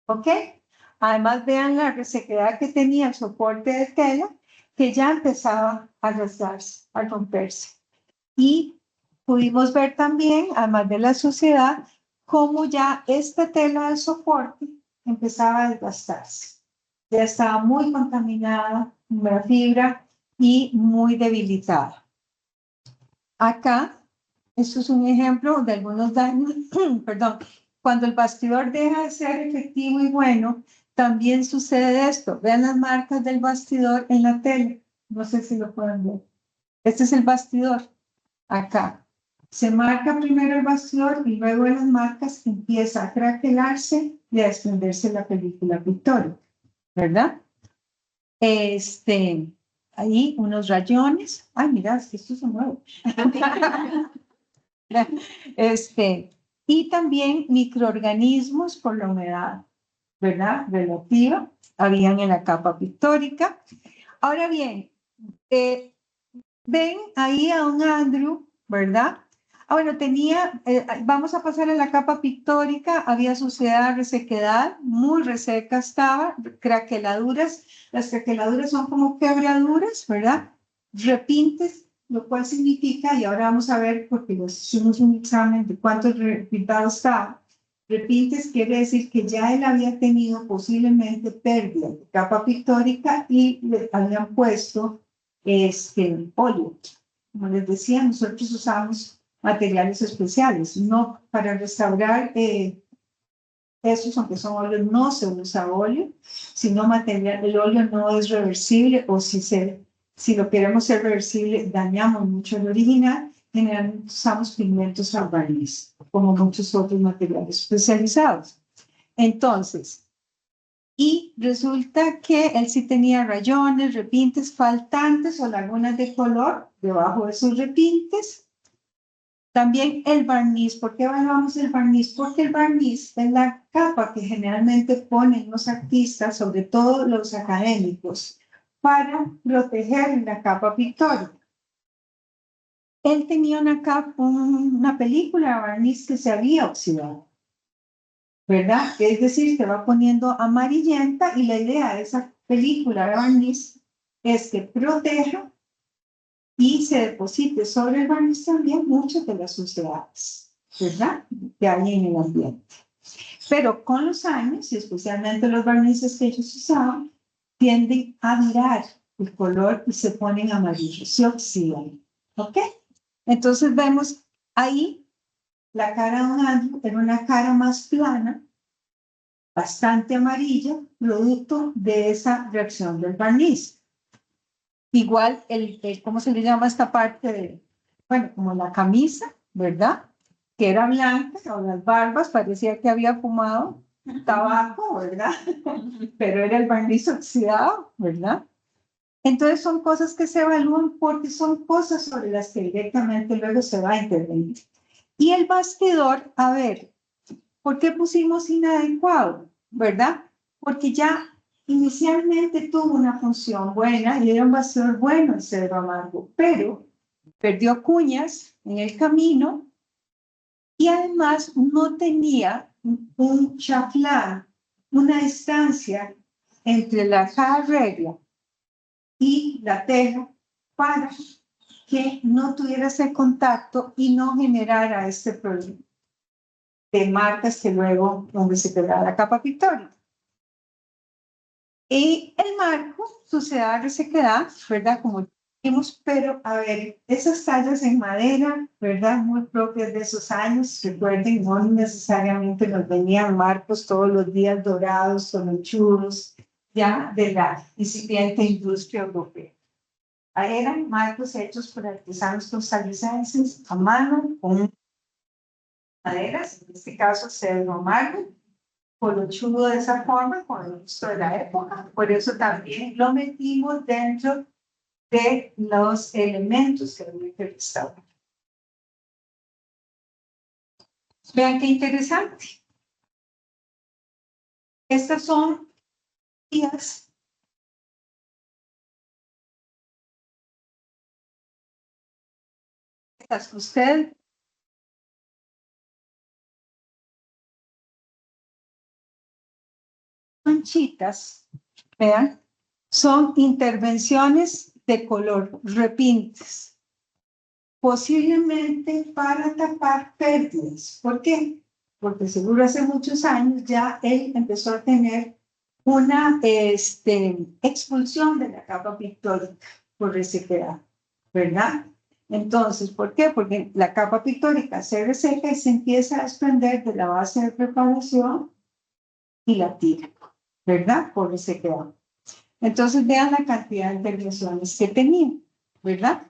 ¿Ok? Además, vean la resequedad que tenía el soporte de tela, que ya empezaba a rasgarse, a romperse. Y pudimos ver también, además de la suciedad, cómo ya esta tela del soporte empezaba a desgastarse. Ya estaba muy contaminada, la fibra y muy debilitada. Acá, esto es un ejemplo de algunos daños, perdón, cuando el bastidor deja de ser efectivo y bueno, también sucede esto. Vean las marcas del bastidor en la tela. No sé si lo pueden ver. Este es el bastidor. Acá. Se marca primero el bastidor y luego en las marcas empieza a craquelarse y a desprenderse la película pictórica. ¿Verdad? Ahí unos rayones. Ay, mira, es que esto se mueve. Y también microorganismos por la humedad, ¿verdad? Relativa, habían en la capa pictórica. Ahora bien, ven ahí a un Andrew, ¿verdad? Bueno, vamos a pasar a la capa pictórica, había suciedad, resequedad, muy reseca estaba, craqueladuras, las craqueladuras son como quebraduras, ¿verdad? Repintes, lo cual significa, y ahora vamos a ver, porque hicimos un examen de cuántos repintados estaba, repintes quiere decir que ya él había tenido posiblemente pérdida de capa pictórica y le habían puesto óleo. Como les decía, nosotros usamos materiales especiales, no para restaurar esos, aunque son óleos, no se usa óleo, sino material, el óleo no es reversible, o si lo queremos ser reversible, dañamos mucho el original. Generalmente usamos pigmentos al barniz, como muchos otros materiales especializados. Entonces, y resulta que él sí tenía rayones, repintes faltantes o lagunas de color debajo de sus repintes. También el barniz. ¿Por qué evaluamos el barniz? Porque el barniz es la capa que generalmente ponen los artistas, sobre todo los académicos, para proteger la capa pictórica. Él tenía una película de barniz que se había oxidado, ¿verdad? Es decir, se va poniendo amarillenta, y la idea de esa película de barniz es que proteja y se deposite sobre el barniz también muchas de las suciedades, ¿verdad? Que hay en el ambiente. Pero con los años, y especialmente los barnices que ellos usaban, tienden a virar el color y se ponen amarillos, se oxidan. ¿Ok? Entonces vemos ahí la cara de un Andrew era una cara más plana, bastante amarilla, producto de esa reacción del barniz. Igual, ¿cómo se le llama esta parte? Bueno, como la camisa, ¿verdad? Que era blanca, o las barbas, parecía que había fumado tabaco, ¿verdad? Pero era el barniz oxidado, ¿verdad? Entonces son cosas que se evalúan porque son cosas sobre las que directamente luego se va a intervenir. Y el bastidor, a ver, ¿por qué pusimos inadecuado? ¿Verdad? Porque ya inicialmente tuvo una función buena y era un bastidor bueno el cedro amargo, pero perdió cuñas en el camino y además no tenía un chaflán, una distancia entre la caja regla y la teja para que no tuviera ese contacto y no generara este problema de marcas que luego donde se quedaba la capa pictórica. Y el marco sucedaba resequedad, ¿verdad? Como dijimos, pero a ver, esas tallas en madera, ¿verdad? Muy propias de esos años, recuerden, no necesariamente nos venían marcos todos los días dorados, solochudos, ya de la incipiente industria europea. Eran marcos hechos por artesanos costarricenses a mano, con maderas, en este caso cedro amargo, colochudo de esa forma, con el gusto de la época. Por eso también lo metimos dentro de los elementos que había que restaurar. Vean qué interesante. Estas son guías que usted manchitas, vean, son intervenciones de color, repintes, posiblemente para tapar pérdidas. ¿Por qué? Porque seguro hace muchos años ya él empezó a tener una expulsión de la capa pictórica por resequedad, ¿verdad? Entonces, ¿por qué? Porque la capa pictórica se reseca y se empieza a desprender de la base de preparación y la tira, ¿verdad? Por resequedad. Entonces, vean la cantidad de intervenciones que tenía, ¿verdad?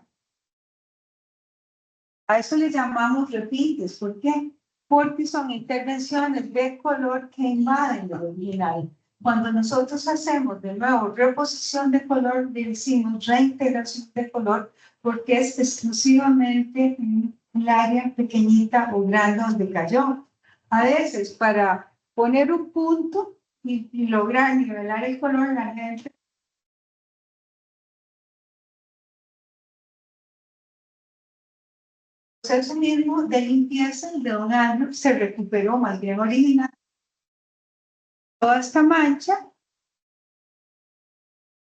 A eso le llamamos repintes. ¿Por qué? Porque son intervenciones de color que invaden lo original. Cuando nosotros hacemos de nuevo reposición de color, le decimos reintegración de color, porque es exclusivamente en el área pequeñita o grande donde cayó. A veces, para poner un punto y lograr nivelar el color, la gente proceso mismo de limpieza de un año se recuperó más bien original. Toda esta mancha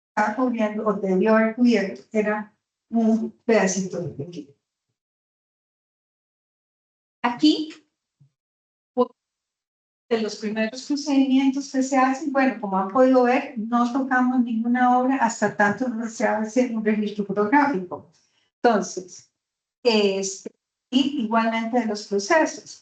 estaba cubriendo, o debió haber cubierto, era un pedacito de tequila. Aquí, de los primeros procedimientos que se hacen, bueno, como han podido ver, no tocamos ninguna obra hasta tanto no se hace un registro fotográfico. Entonces, y igualmente de los procesos.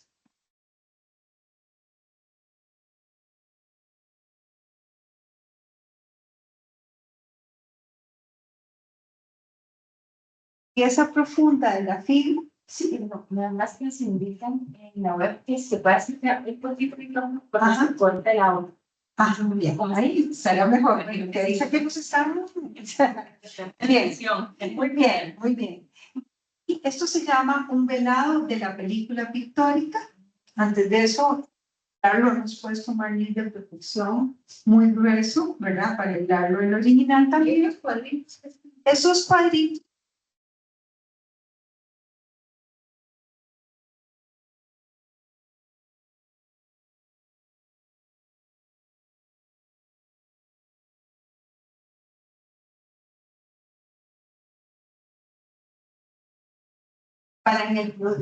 Pieza profunda de la fibra. Sí, no, nada más que nos indican en la web que se puede hacer el poquito porque se corta el agua. Ah, muy bien. Ahí será mejor. Que dice que nos estamos. Bien, muy bien, muy bien. Y esto se llama un velado de la película pictórica. Antes de eso, darlo hemos puesto un barniz de protección muy grueso, ¿verdad? Para darlo el original también. Esos cuadritos.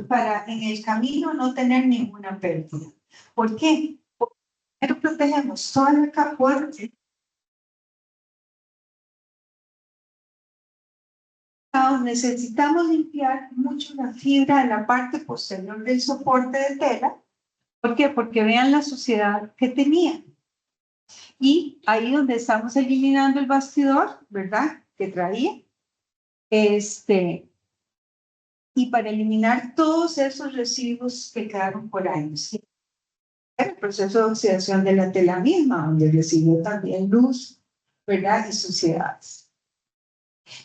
Para en el camino no tener ninguna pérdida. ¿Por qué? Porque primero protegemos toda la capa. Necesitamos limpiar mucho la fibra de la parte posterior del soporte de tela. ¿Por qué? Porque vean la suciedad que tenía. Y ahí donde estamos eliminando el bastidor, ¿verdad? Que traía. Y para eliminar todos esos residuos que quedaron por años. El proceso de oxidación de la tela misma, donde recibió también luz, ¿verdad? Y suciedades.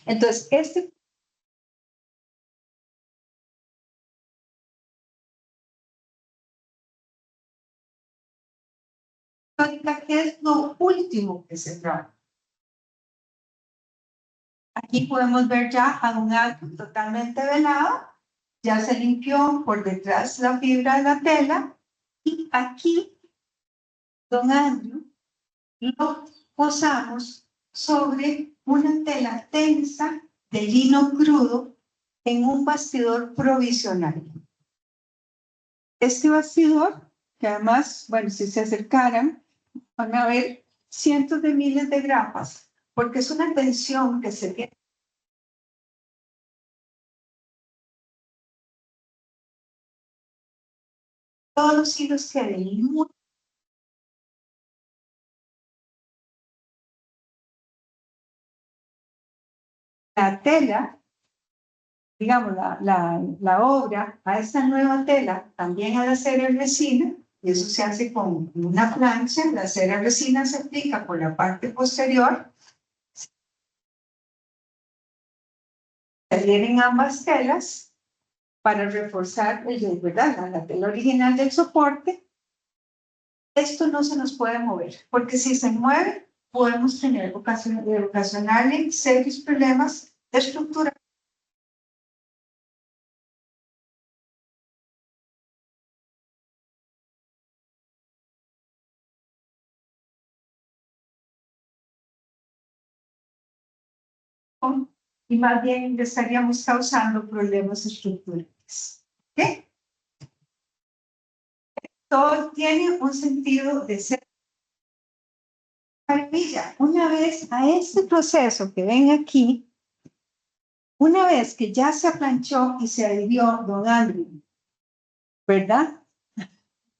Entonces, ¿qué es lo último que se trata? Aquí podemos ver ya a un árbol totalmente velado, ya se limpió por detrás la fibra de la tela, y aquí, don Andrew, lo posamos sobre una tela tensa de lino crudo en un bastidor provisional. Este bastidor, que además, bueno, si se acercaran, van a ver cientos de miles de grapas, porque es una tensión que se tiene. Todos los hilos queden muy. La tela, digamos, la obra a esta nueva tela, también a la cera resina, y eso se hace con una plancha. La cera resina se aplica por la parte posterior, se adhieren ambas telas para reforzar ¿verdad? La tela original del soporte. Esto no se nos puede mover, porque si se mueve, podemos tener ocasionarle serios problemas de estructura. Y más bien le estaríamos causando problemas estructurales. ¿Ok? Todo tiene un sentido de ser. Maravilla. Una vez a este proceso que ven aquí, una vez que ya se aplanchó y se adhirió don Andrew, ¿verdad?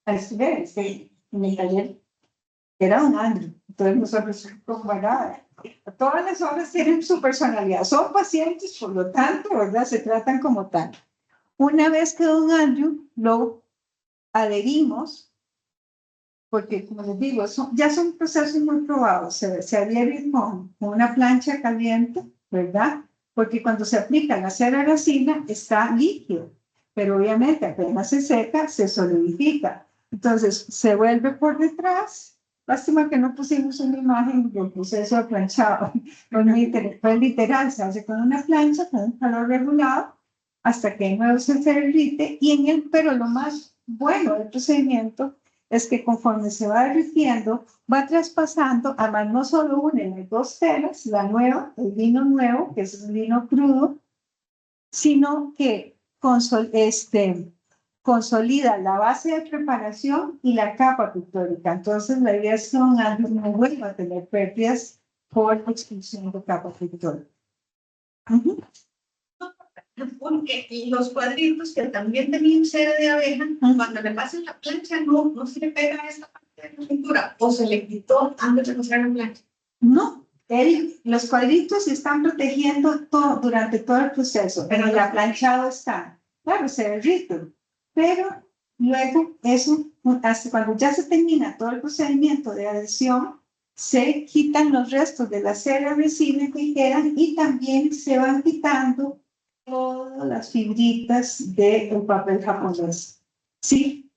En el taller era don Andrew. Entonces nosotros, ¿verdad? Todas las obras tienen su personalidad. Son pacientes, por lo tanto, ¿verdad? Se tratan como tal. Una vez que don Andrew lo adherimos, porque como les digo, ya son procesos muy probados, se adhieren con una plancha caliente, ¿verdad? Porque cuando se aplica la cera resina está líquido, pero obviamente apenas se seca, se solidifica. Entonces se vuelve por detrás. Lástima que no pusimos una imagen del proceso de planchado. Fue literal, se hace con una plancha, con un calor regulado, hasta que de nuevo se derrite, pero lo más bueno del procedimiento es que conforme se va derritiendo, va traspasando, además no solo una, en dos telas, la nueva, el lino nuevo, que es el lino crudo, sino que consolida la base de preparación y la capa pictórica. Entonces, la idea es que don Andrew no vuelva a tener pérdidas por expulsión de capa pictórica. Porque los cuadritos que también tenían cera de abeja, cuando le pasan la plancha, no se le pega a esta parte de la pintura, o se le quitó antes de pasar la plancha. No, los cuadritos están protegiendo todo durante todo el proceso, pero el aplanchado está, claro, se derrite, pero luego eso, hasta cuando ya se termina todo el procedimiento de adhesión, se quitan los restos de la cera resina que quedan y también se van quitando todas las fibritas del papel japonés. ¿Sí?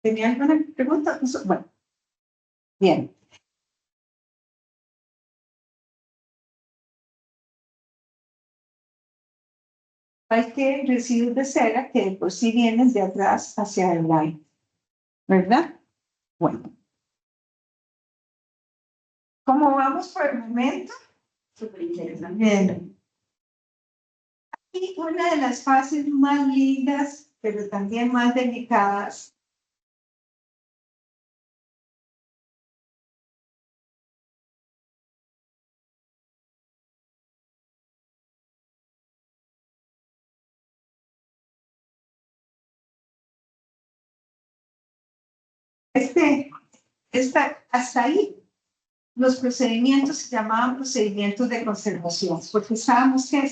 ¿Tenía alguna pregunta? Bueno, bien. Hay que residuos de cera que de por sí vienen de atrás hacia adelante, ¿verdad? Bueno, ¿cómo vamos por el momento? Súper interesante. Bien. Y una de las fases más lindas, pero también más delicadas, hasta ahí los procedimientos se llamaban procedimientos de conservación, porque sabemos que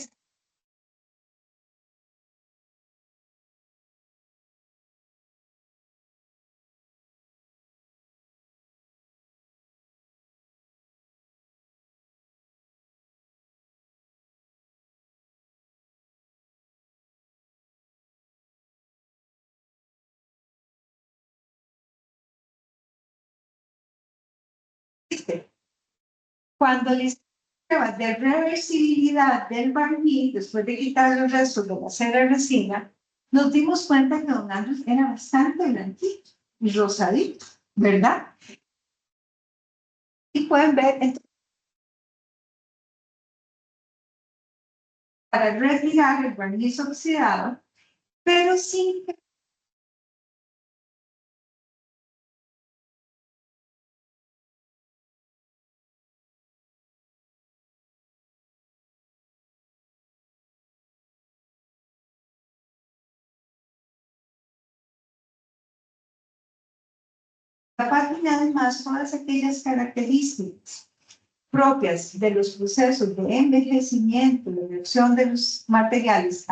Cuando le hicimos pruebas de reversibilidad del barniz, después de quitar los restos de la cera resina, nos dimos cuenta que don Andrés era bastante blanquito y rosadito, ¿verdad? Y pueden ver, entonces, para retirar el barniz oxidado, pero sin que la página, además, todas aquellas características propias de los procesos de envejecimiento, de reacción de los materiales.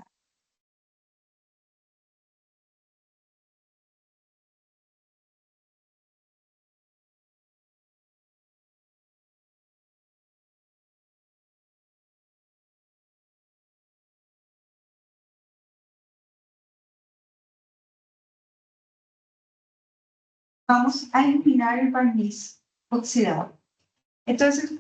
Vamos a eliminar el barniz oxidado. Entonces,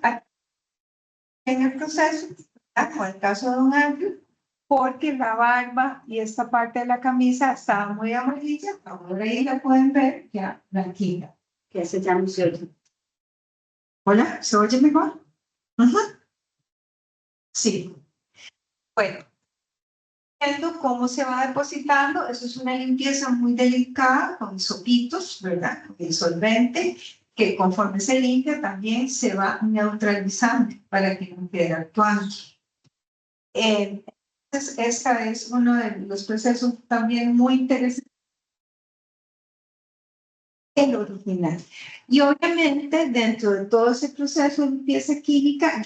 en el proceso, como el caso de don Andrew, porque la barba y esta parte de la camisa estaba muy amarilla, ahora ahí la pueden ver ya blanquita. Que se llama cierto. Hola, ¿se oye mejor? Sí. Bueno, viendo cómo se va depositando, eso es una limpieza muy delicada con sopitos, ¿verdad? Con el solvente, que conforme se limpia también se va neutralizando para que no quede actuando. Entonces, esta es uno de los procesos también muy interesantes. El original. Y obviamente, dentro de todo ese proceso de limpieza química,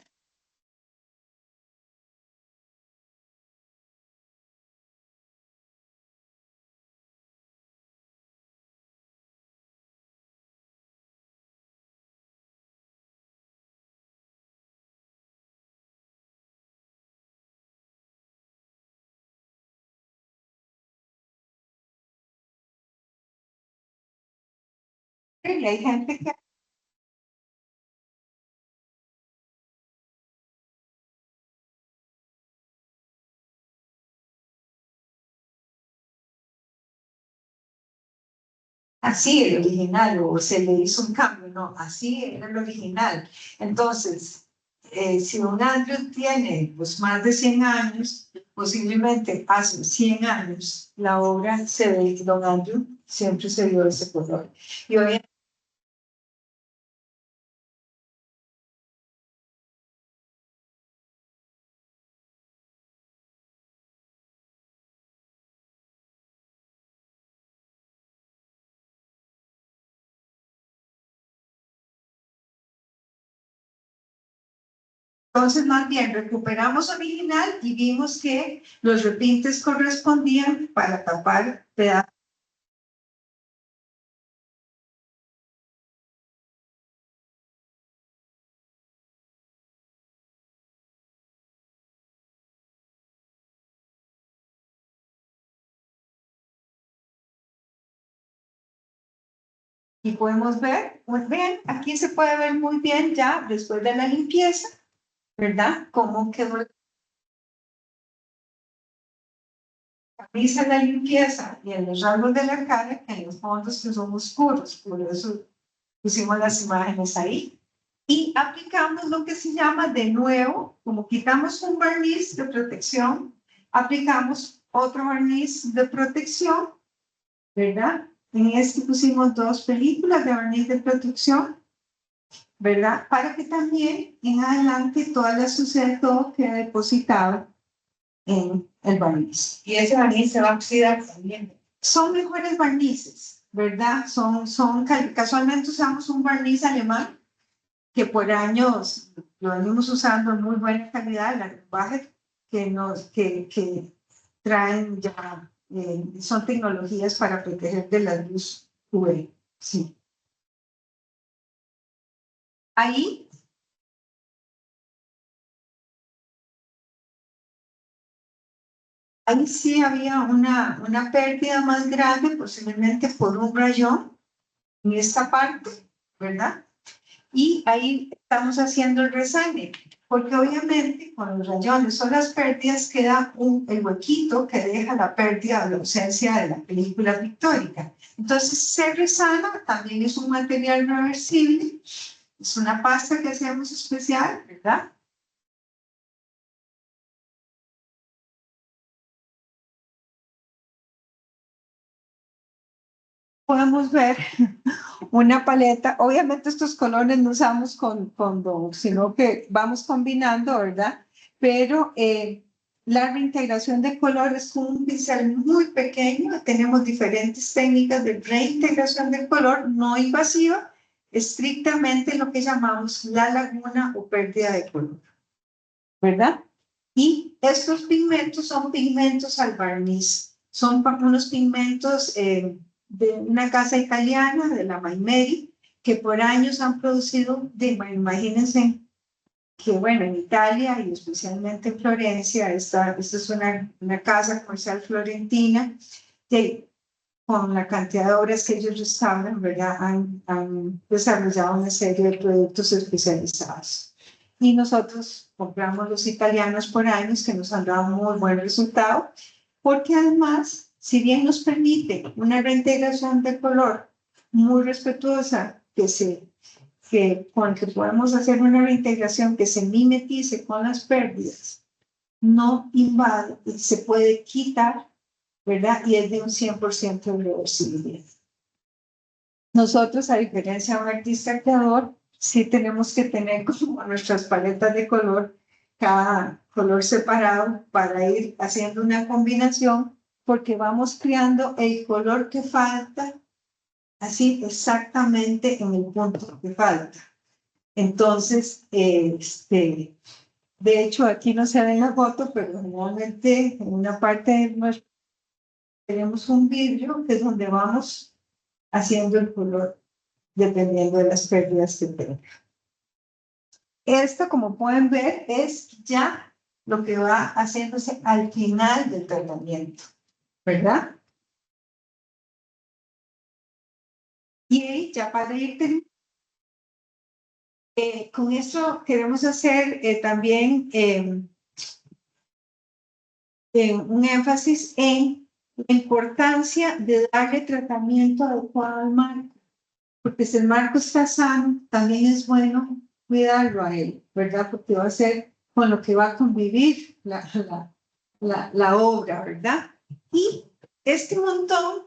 hay gente que así el original, o se le hizo un cambio, no, así era el original. Entonces, si don Andrew tiene pues, más de 100 años, posiblemente hace 100 años, la obra se ve, don Andrew siempre se vio ese color. Y hoy entonces, más bien, recuperamos original y vimos que los repintes correspondían para tapar pedazos. Y podemos ver, pues bien, aquí se puede ver muy bien ya después de la limpieza, ¿verdad? Cómo quedó la camisa, la limpieza y en los rasgos de la cara, que en los fondos que son oscuros, por eso pusimos las imágenes ahí. Y aplicamos lo que se llama de nuevo, como quitamos un barniz de protección, aplicamos otro barniz de protección, ¿verdad? En este pusimos 2 películas de barniz de protección, ¿verdad? Para que también en adelante toda la suciedad, todo quede depositado en el barniz. Y ese barniz se va a oxidar también. Son mejores barnices, ¿verdad? Casualmente usamos un barniz alemán que por años lo venimos usando en muy buena calidad, la Bayer, que traen ya, son tecnologías para proteger de la luz UV, sí. Ahí sí había una pérdida más grande, posiblemente por un rayón en esta parte, ¿verdad? y ahí estamos haciendo el resane, porque obviamente con los rayones o las pérdidas queda el huequito que deja la pérdida o la ausencia de la película pictórica. Entonces se resana, también es un material reversible, es una pasta que hacemos especial, ¿verdad? Podemos ver una paleta. Obviamente estos colores no usamos con dos, sino que vamos combinando, ¿verdad? Pero la reintegración de colores con un pincel muy pequeño, tenemos diferentes técnicas de reintegración del color no invasiva, estrictamente lo que llamamos la laguna o pérdida de color, ¿verdad? Y estos pigmentos son pigmentos al barniz, son unos pigmentos de una casa italiana, de la Maimeri, que por años han producido, imagínense que bueno, en Italia y especialmente en Florencia, esta es una casa comercial florentina, que con la cantidad de obras que ellos restauran, ¿verdad? Han desarrollado una serie de productos especializados. Y nosotros compramos los italianos por años que nos han dado un muy buen resultado, porque además, si bien nos permite una reintegración de color muy respetuosa, con que podemos hacer una reintegración que se mimetice con las pérdidas, no invade, se puede quitar, ¿verdad? Y es de un 100% de reversibilidad. Nosotros, a diferencia de un artista creador, sí tenemos que tener como nuestras paletas de color, cada color separado para ir haciendo una combinación, porque vamos creando el color que falta, así exactamente en el punto que falta. Entonces, de hecho, aquí no se ve en la foto, pero normalmente en una parte de nuestro tenemos un vidrio que es donde vamos haciendo el color dependiendo de las pérdidas que tenga. Esto, como pueden ver, es ya lo que va haciéndose al final del tratamiento, ¿verdad? Y ya para ir terminando, con eso queremos hacer también un énfasis en la importancia de darle tratamiento adecuado al marco, porque si el marco está sano, también es bueno cuidarlo a él, ¿verdad? Porque va a ser con lo que va a convivir la obra, ¿verdad? Y este montón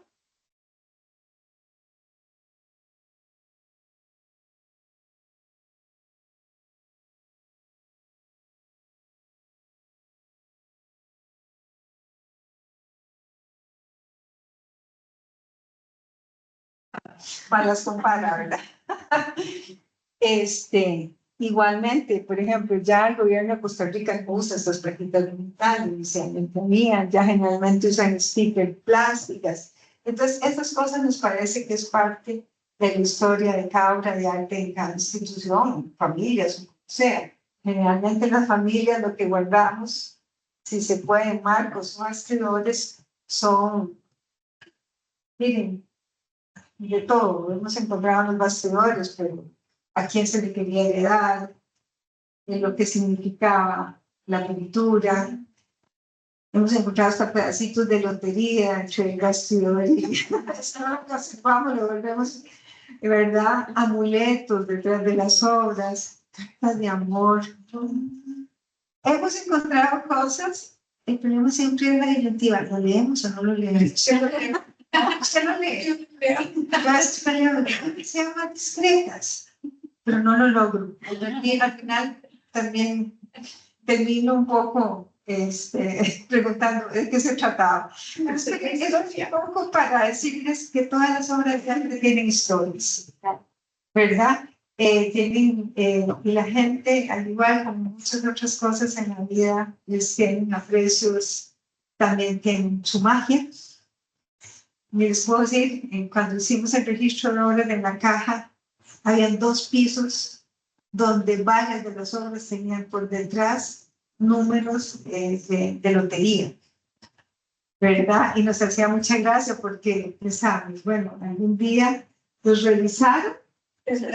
para las comparar, ¿verdad? Igualmente, por ejemplo, ya el gobierno de Costa Rica usa estas plaquitas digitales, inicialmente habían, ya generalmente usan stickers plásticas. Entonces, estas cosas nos parece que es parte de la historia de cada obra de arte en cada institución, familias, o sea. Generalmente las familias lo que guardamos, si se puede, marcos o bastidores, son, miren, de todo. Hemos encontrado en los bastidores, pero a quién se le quería heredar, en lo que significaba la pintura. Hemos encontrado hasta pedacitos de lotería entre el bastidor y vamos, lo volvemos, de verdad, amuletos detrás de las obras, cartas de amor. Hemos encontrado cosas, el problema siempre es la disyuntiva, ¿lo leemos o no lo leemos? Usted lo lee. Sean más discretas, pero no lo logro. Y al final también termino un poco preguntando de qué se trataba. Pero es un poco para decirles que todas las obras de arte tienen historias, ¿verdad? Y la gente, al igual como muchas otras cosas en la vida, les tienen aprecios, también tienen su magia. Les puedo decir, cuando hicimos el registro de obras en la caja, habían 2 pisos donde varias de las obras tenían por detrás números de lotería, ¿verdad? Y nos hacía mucha gracia porque pensamos, bueno, algún día los revisaron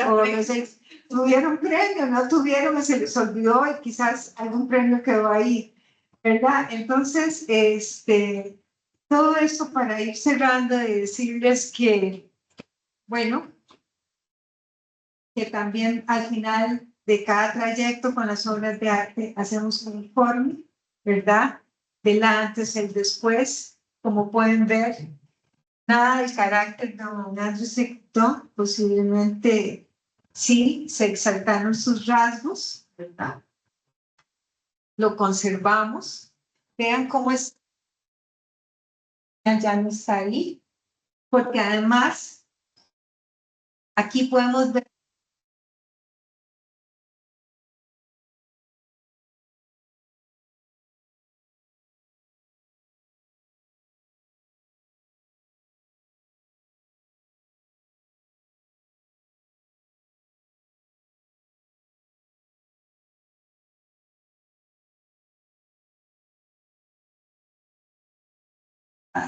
o no sé, tuvieron premio, no tuvieron, se les olvidó y quizás algún premio quedó ahí, ¿verdad? Entonces, todo esto para ir cerrando y decirles que, bueno, que también al final de cada trayecto con las obras de arte hacemos un informe, ¿verdad? Del antes, el después, como pueden ver, nada del carácter de don Andrew se quitó, posiblemente sí, se exaltaron sus rasgos, ¿verdad? Lo conservamos. Vean cómo es, ya no está ahí, porque además aquí podemos ver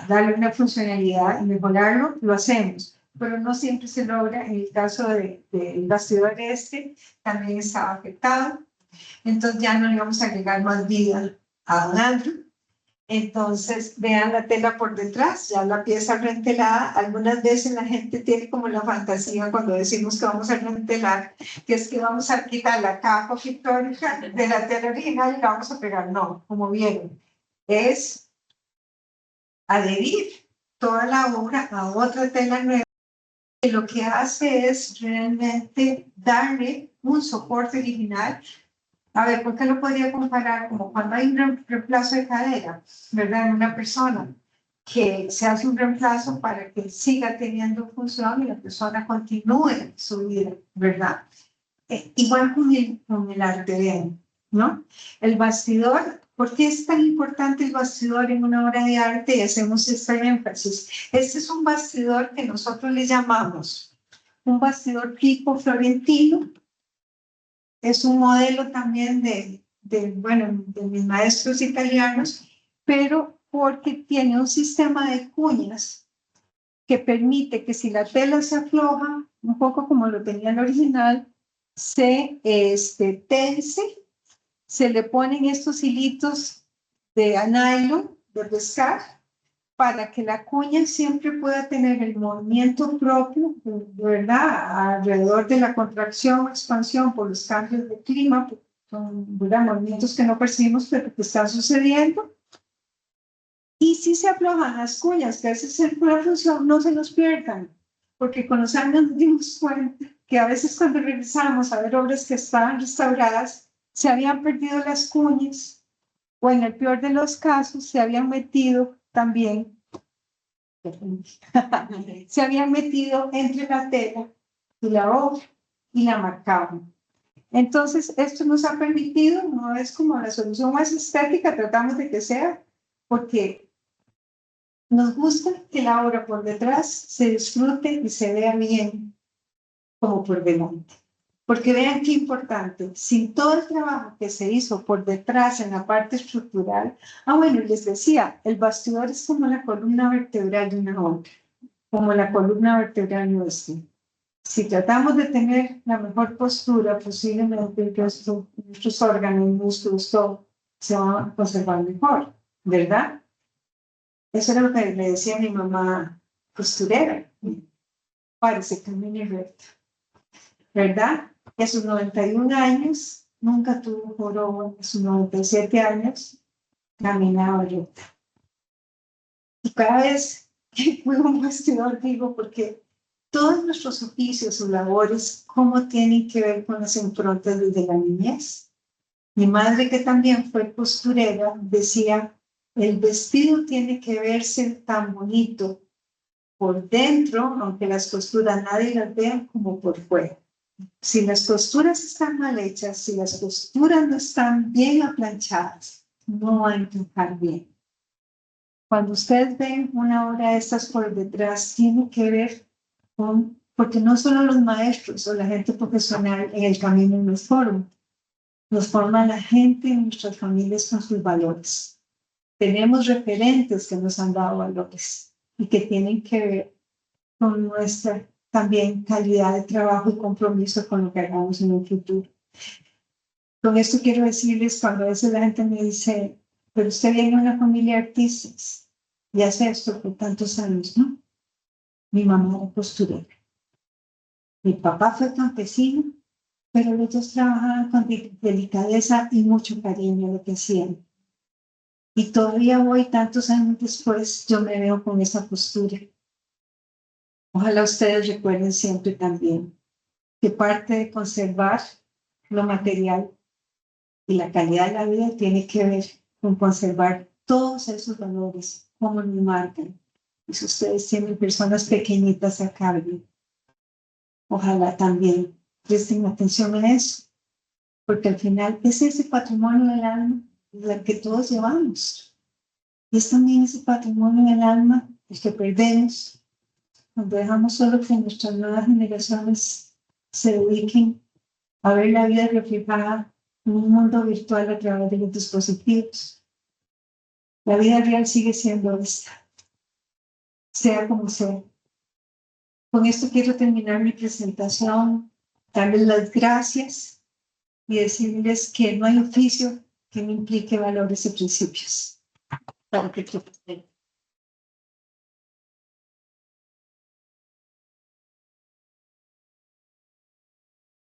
darle una funcionalidad y mejorarlo, lo hacemos, pero no siempre se logra. En el caso del bastidor también estaba afectado, entonces ya no le vamos a agregar más vida a don Andrew. Entonces, vean la tela por detrás, ya la pieza rentelada. Algunas veces la gente tiene como la fantasía cuando decimos que vamos a rentelar, que es que vamos a quitar la capa pictórica de la tela original y la vamos a pegar. No, como vieron, es adherir toda la obra a otra tela nueva, que lo que hace es realmente darle un soporte original. A ver, ¿por qué lo podría comparar? Como cuando hay un reemplazo de cadera, ¿verdad? En una persona, que se hace un reemplazo para que siga teniendo función y la persona continúe su vida, ¿verdad? Igual con el arte, vean, ¿no? El bastidor, ¿por qué es tan importante el bastidor en una obra de arte? Y hacemos este énfasis. Este es un bastidor que nosotros le llamamos un bastidor rico florentino. Es un modelo también bueno, de mis maestros italianos, pero porque tiene un sistema de cuñas que permite que si la tela se afloja, un poco como lo tenía el original, se tense, se le ponen estos hilitos de nylon, de pescar, para que la cuña siempre pueda tener el movimiento propio, ¿verdad? Alrededor de la contracción o expansión por los cambios de clima, son, ¿verdad?, movimientos que no percibimos, pero que están sucediendo. Y si se aflojan las cuñas, que a veces es por la función, no se nos pierdan, porque con los años nos dimos cuenta que a veces cuando regresamos a ver obras que estaban restauradas, se habían perdido las cuñas, o en el peor de los casos, se habían metido también, se habían metido entre la tela y la obra y la marcaban. Entonces, esto nos ha permitido, no es como la solución más estética, tratamos de que sea, porque nos gusta que la obra por detrás se disfrute y se vea bien como por delante. Porque vean qué importante, sin todo el trabajo que se hizo por detrás en la parte estructural, bueno, les decía, el bastidor es como la columna vertebral de una obra, como la columna vertebral nuestra. Si tratamos de tener la mejor postura, posiblemente nuestros órganos, músculos, todo se van a conservar mejor, ¿verdad? Eso era lo que le decía a mi mamá costurera. Parece camine recto, ¿verdad? A sus 91 años, nunca tuvo joroba, a sus 97 años, caminaba recta. Y cada vez que juego un bastidor, digo, porque todos nuestros oficios o labores, ¿cómo tienen que ver con las improntas desde la niñez? Mi madre, que también fue costurera, decía, el vestido tiene que verse tan bonito por dentro, aunque las costuras nadie las vea, como por fuera. Si las costuras están mal hechas, si las costuras no están bien aplanchadas, no van a encajar bien. Cuando ustedes ven una obra de estas por detrás, tiene que ver con, porque no solo los maestros o la gente profesional en el camino nos forma la gente en nuestras familias con sus valores. Tenemos referentes que nos han dado valores y que tienen que ver con nuestra también calidad de trabajo y compromiso con lo que hagamos en el futuro. Con esto quiero decirles, cuando a veces la gente me dice, pero usted viene de una familia de artistas y hace esto por tantos años, ¿no? Mi mamá era costurera. Mi papá fue campesino, pero los dos trabajaban con delicadeza y mucho cariño lo que hacían. Y todavía hoy, tantos años después, yo me veo con esa postura. Ojalá ustedes recuerden siempre también que parte de conservar lo material y la calidad de la vida tiene que ver con conservar todos esos valores, como nos marcan. Y si ustedes tienen personas pequeñitas a cargo, ojalá también presten atención a eso, porque al final es ese patrimonio del alma el que todos llevamos. Y es también ese patrimonio del alma el que perdemos cuando dejamos solo que nuestras nuevas generaciones se dediquen a ver la vida reflejada en un mundo virtual a través de los dispositivos. La vida real sigue siendo esta, sea como sea. Con esto quiero terminar mi presentación, darles las gracias y decirles que no hay oficio que no implique valores y principios. Para que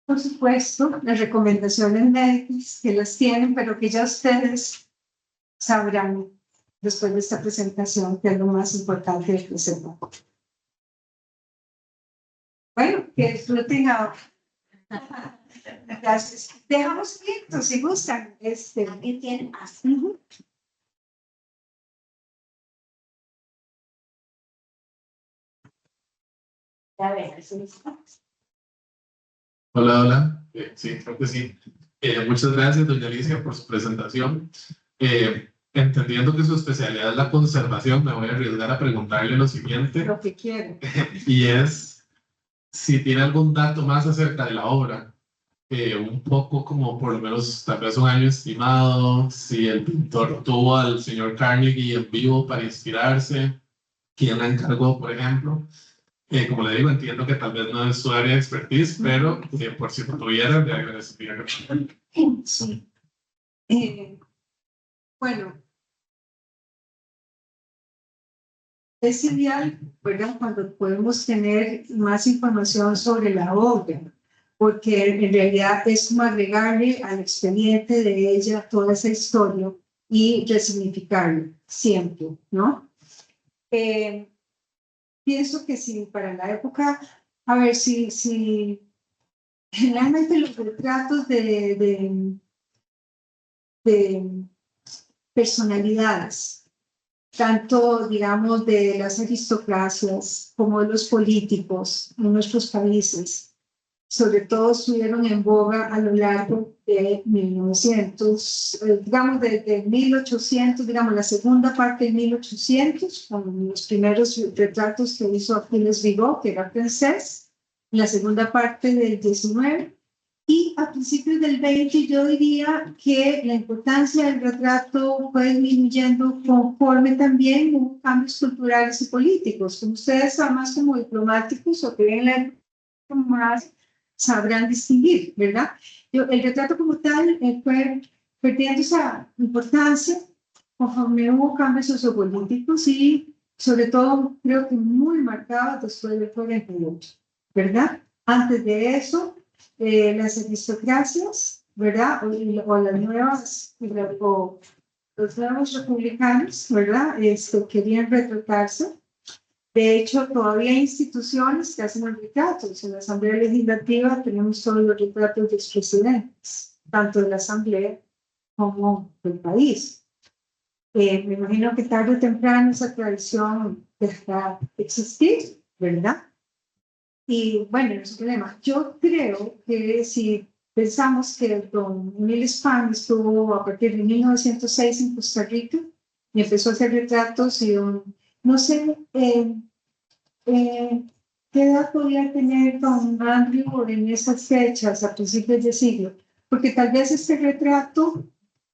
por supuesto, las recomendaciones médicas que las tienen, pero que ya ustedes sabrán después de esta presentación que es lo más importante de presentar. Bueno, que disfruten ahora. Gracias. Dejamos listos si gustan. Aquí tienen así. Ya ven, eso es. Hola, hola. Sí, creo que sí. Muchas gracias, doña Alicia, por su presentación. Entendiendo que su especialidad es la conservación, me voy a arriesgar a preguntarle lo siguiente, Lo que quieren. y es si tiene algún dato más acerca de la obra, un poco como por lo menos tal vez un año estimado, si el pintor tuvo al señor Carnegie en vivo para inspirarse, quién la encargó, por ejemplo. Como le digo, entiendo que tal vez no es su área de expertise, pero por si lo tuviera, le agradecería. Sí. Bueno, es ideal, ¿verdad? Cuando podemos tener más información sobre la obra, porque en realidad es como agregarle al expediente de ella toda esa historia y resignificarlo siempre, ¿no? Pienso que sí, para la época, a ver si generalmente los retratos de personalidades, tanto, digamos, de las aristocracias como de los políticos en nuestros países, sobre todo estuvieron en boga a lo largo de 1900, digamos, desde 1800, digamos, la segunda parte de 1800, con los primeros retratos que hizo Aquiles Rigaud, que era francés, la segunda parte del 19, y a principios del 20 yo diría que la importancia del retrato fue disminuyendo conforme también hubo cambios culturales y políticos. Como ustedes, además como diplomáticos o que ven la época más, sabrán distinguir, ¿verdad? El retrato como tal fue perdiendo esa importancia conforme hubo cambios sociopolíticos y sobre todo creo que muy marcados después del 48, ¿verdad? Antes de eso, las aristocracias, ¿verdad? O las nuevas, o los nuevos republicanos, ¿verdad? Querían retratarse. De hecho, todavía hay instituciones que hacen los retratos. En la Asamblea Legislativa tenemos todos los retratos de los presidentes, tanto de la Asamblea como del país. Me imagino que tarde o temprano esa tradición dejará de existir, ¿verdad? Y bueno, no es un problema. Yo creo que si pensamos que don Emilio Spahn estuvo a partir de 1906 en Costa Rica y empezó a hacer retratos y no sé, ¿qué edad podía tener don Andrew en esas fechas, a principios de siglo? Porque tal vez este retrato,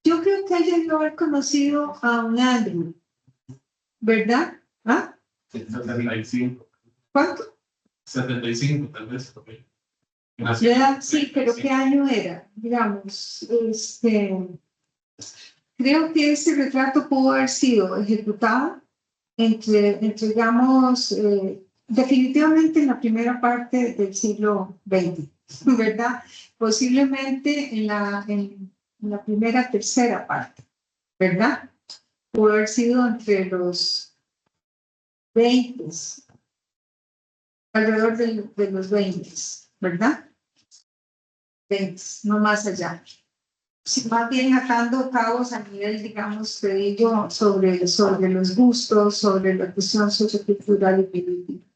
yo creo que ella debió haber conocido a don Andrew, ¿verdad? ¿Ah? 75. ¿Cuánto? 75, tal vez. Okay. Sí, pero ¿qué año era? Digamos, creo que ese retrato pudo haber sido ejecutado entre digamos, definitivamente en la primera parte del siglo XX, ¿verdad? Posiblemente en la primera, tercera parte, ¿verdad? Pudo haber sido entre los 20, alrededor de los 20, ¿verdad? 20, no más allá. Sí, más bien atando cabos a nivel, digamos, de ello sobre los gustos, sobre la cuestión sociocultural y política.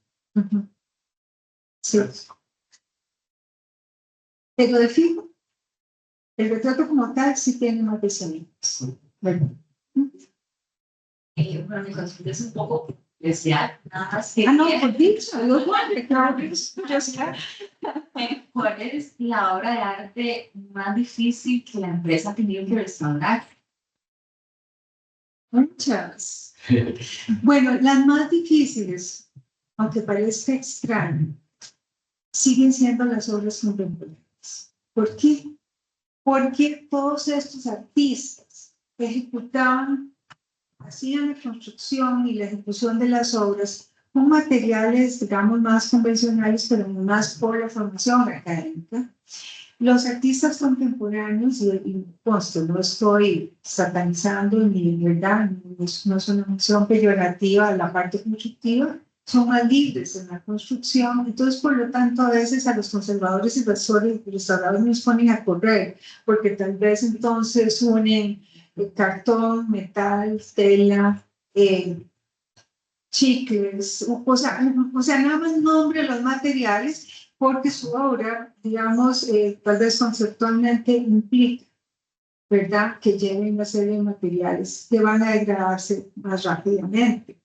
Sí. Pero de fijo, el retrato como tal sí tiene más de 100 años. ¿Verdad? Bueno, mi consulta es un poco especial, nada más que No, por dicho, no vale, claro, curiosidad. ¿cuál es la obra de arte más difícil que la empresa ha tenido que restaurar? Muchas. Bueno, las más difíciles, aunque parezca extraño, siguen siendo las obras contemporáneas. ¿Por qué? Porque todos estos artistas ejecutaban, hacían la construcción y la ejecución de las obras con materiales, digamos, más convencionales, pero más por la formación académica. Los artistas contemporáneos, y conste, no estoy satanizando ni, ¿verdad? No es una mención peyorativa de la parte constructiva, son más libres en la construcción, entonces por lo tanto a veces a los conservadores y restauradores nos ponen a correr, porque tal vez entonces unen cartón, metal, tela, chicles, o sea, nada más nombre los materiales, porque su obra, digamos, tal vez conceptualmente implica, ¿verdad?, que lleven una serie de materiales que van a degradarse más rápidamente.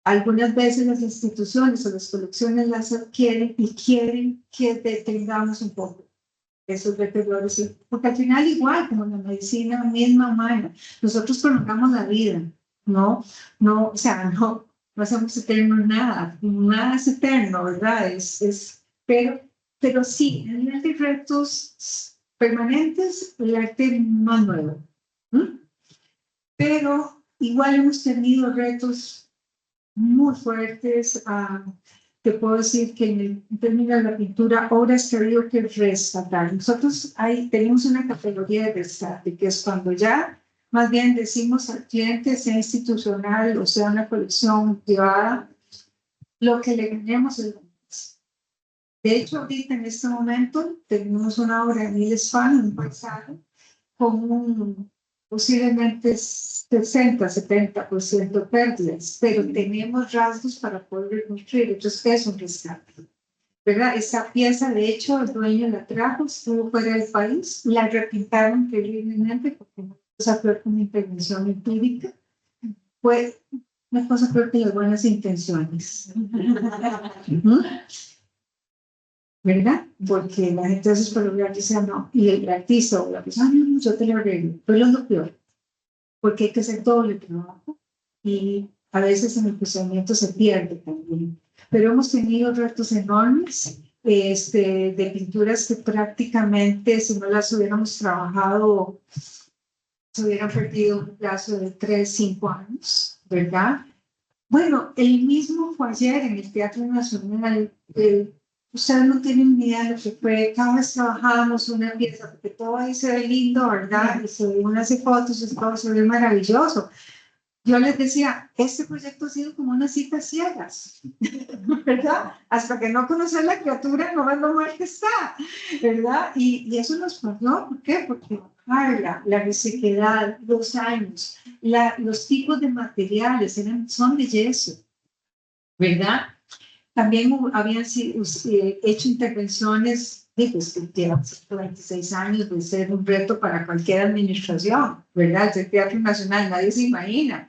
Algunas veces las instituciones o las colecciones las adquieren y quieren que detengamos un poco esos deterioros, porque al final igual como la medicina misma humana, nosotros prolongamos la vida, ¿no? No, o sea, no hacemos eterno nada, nada es eterno, ¿verdad? Pero sí, en el arte retos permanentes, el arte más nuevo. Pero igual hemos tenido retos muy fuertes. Te puedo decir que en términos de la pintura, obras que ha habido que rescatar. Nosotros tenemos una categoría de rescate, que es cuando ya más bien decimos al cliente, sea institucional o sea una colección privada, lo que le ganemos es lo más. De hecho, ahorita en este momento tenemos una obra de Niles Fan, un paisaje, con posiblemente 60-70% pérdidas, pero tenemos rasgos para poder reconstruir. Entonces, ¿qué es un rescate? ¿Verdad? Esa pieza, de hecho, el dueño la trajo, estuvo fuera del país, la repintaron terriblemente porque no cosa peor que una intervención empírica. Fue una cosa peor que las buenas intenciones. ¿Verdad? Porque la gente hace por lograr que sea no, y el artista o la persona, no, yo te lo arreglo, pero es lo peor, porque hay que hacer doble trabajo y a veces en el procedimiento se pierde también. Pero hemos tenido retos enormes de pinturas que prácticamente, si no las hubiéramos trabajado, se hubieran perdido un plazo de 3-5 años, ¿verdad? Bueno, el mismo fue ayer en el Teatro Nacional. Ustedes no tienen ni idea de lo que fue. Cada vez trabajábamos una pieza, porque todo ahí se ve lindo, ¿verdad? Y se ve, uno hace fotos, todo se ve maravilloso. Yo les decía, este proyecto ha sido como una cita ciegas, ¿verdad? Hasta que no conocer la criatura, no ves lo mal que está, ¿verdad? Y eso nos pasó, ¿por qué? Porque la resequedad, los años, los tipos de materiales son de yeso, ¿verdad? También habían hecho intervenciones, pues, que llevan 26 años de ser un reto para cualquier administración, ¿verdad? El Teatro Nacional, nadie se imagina.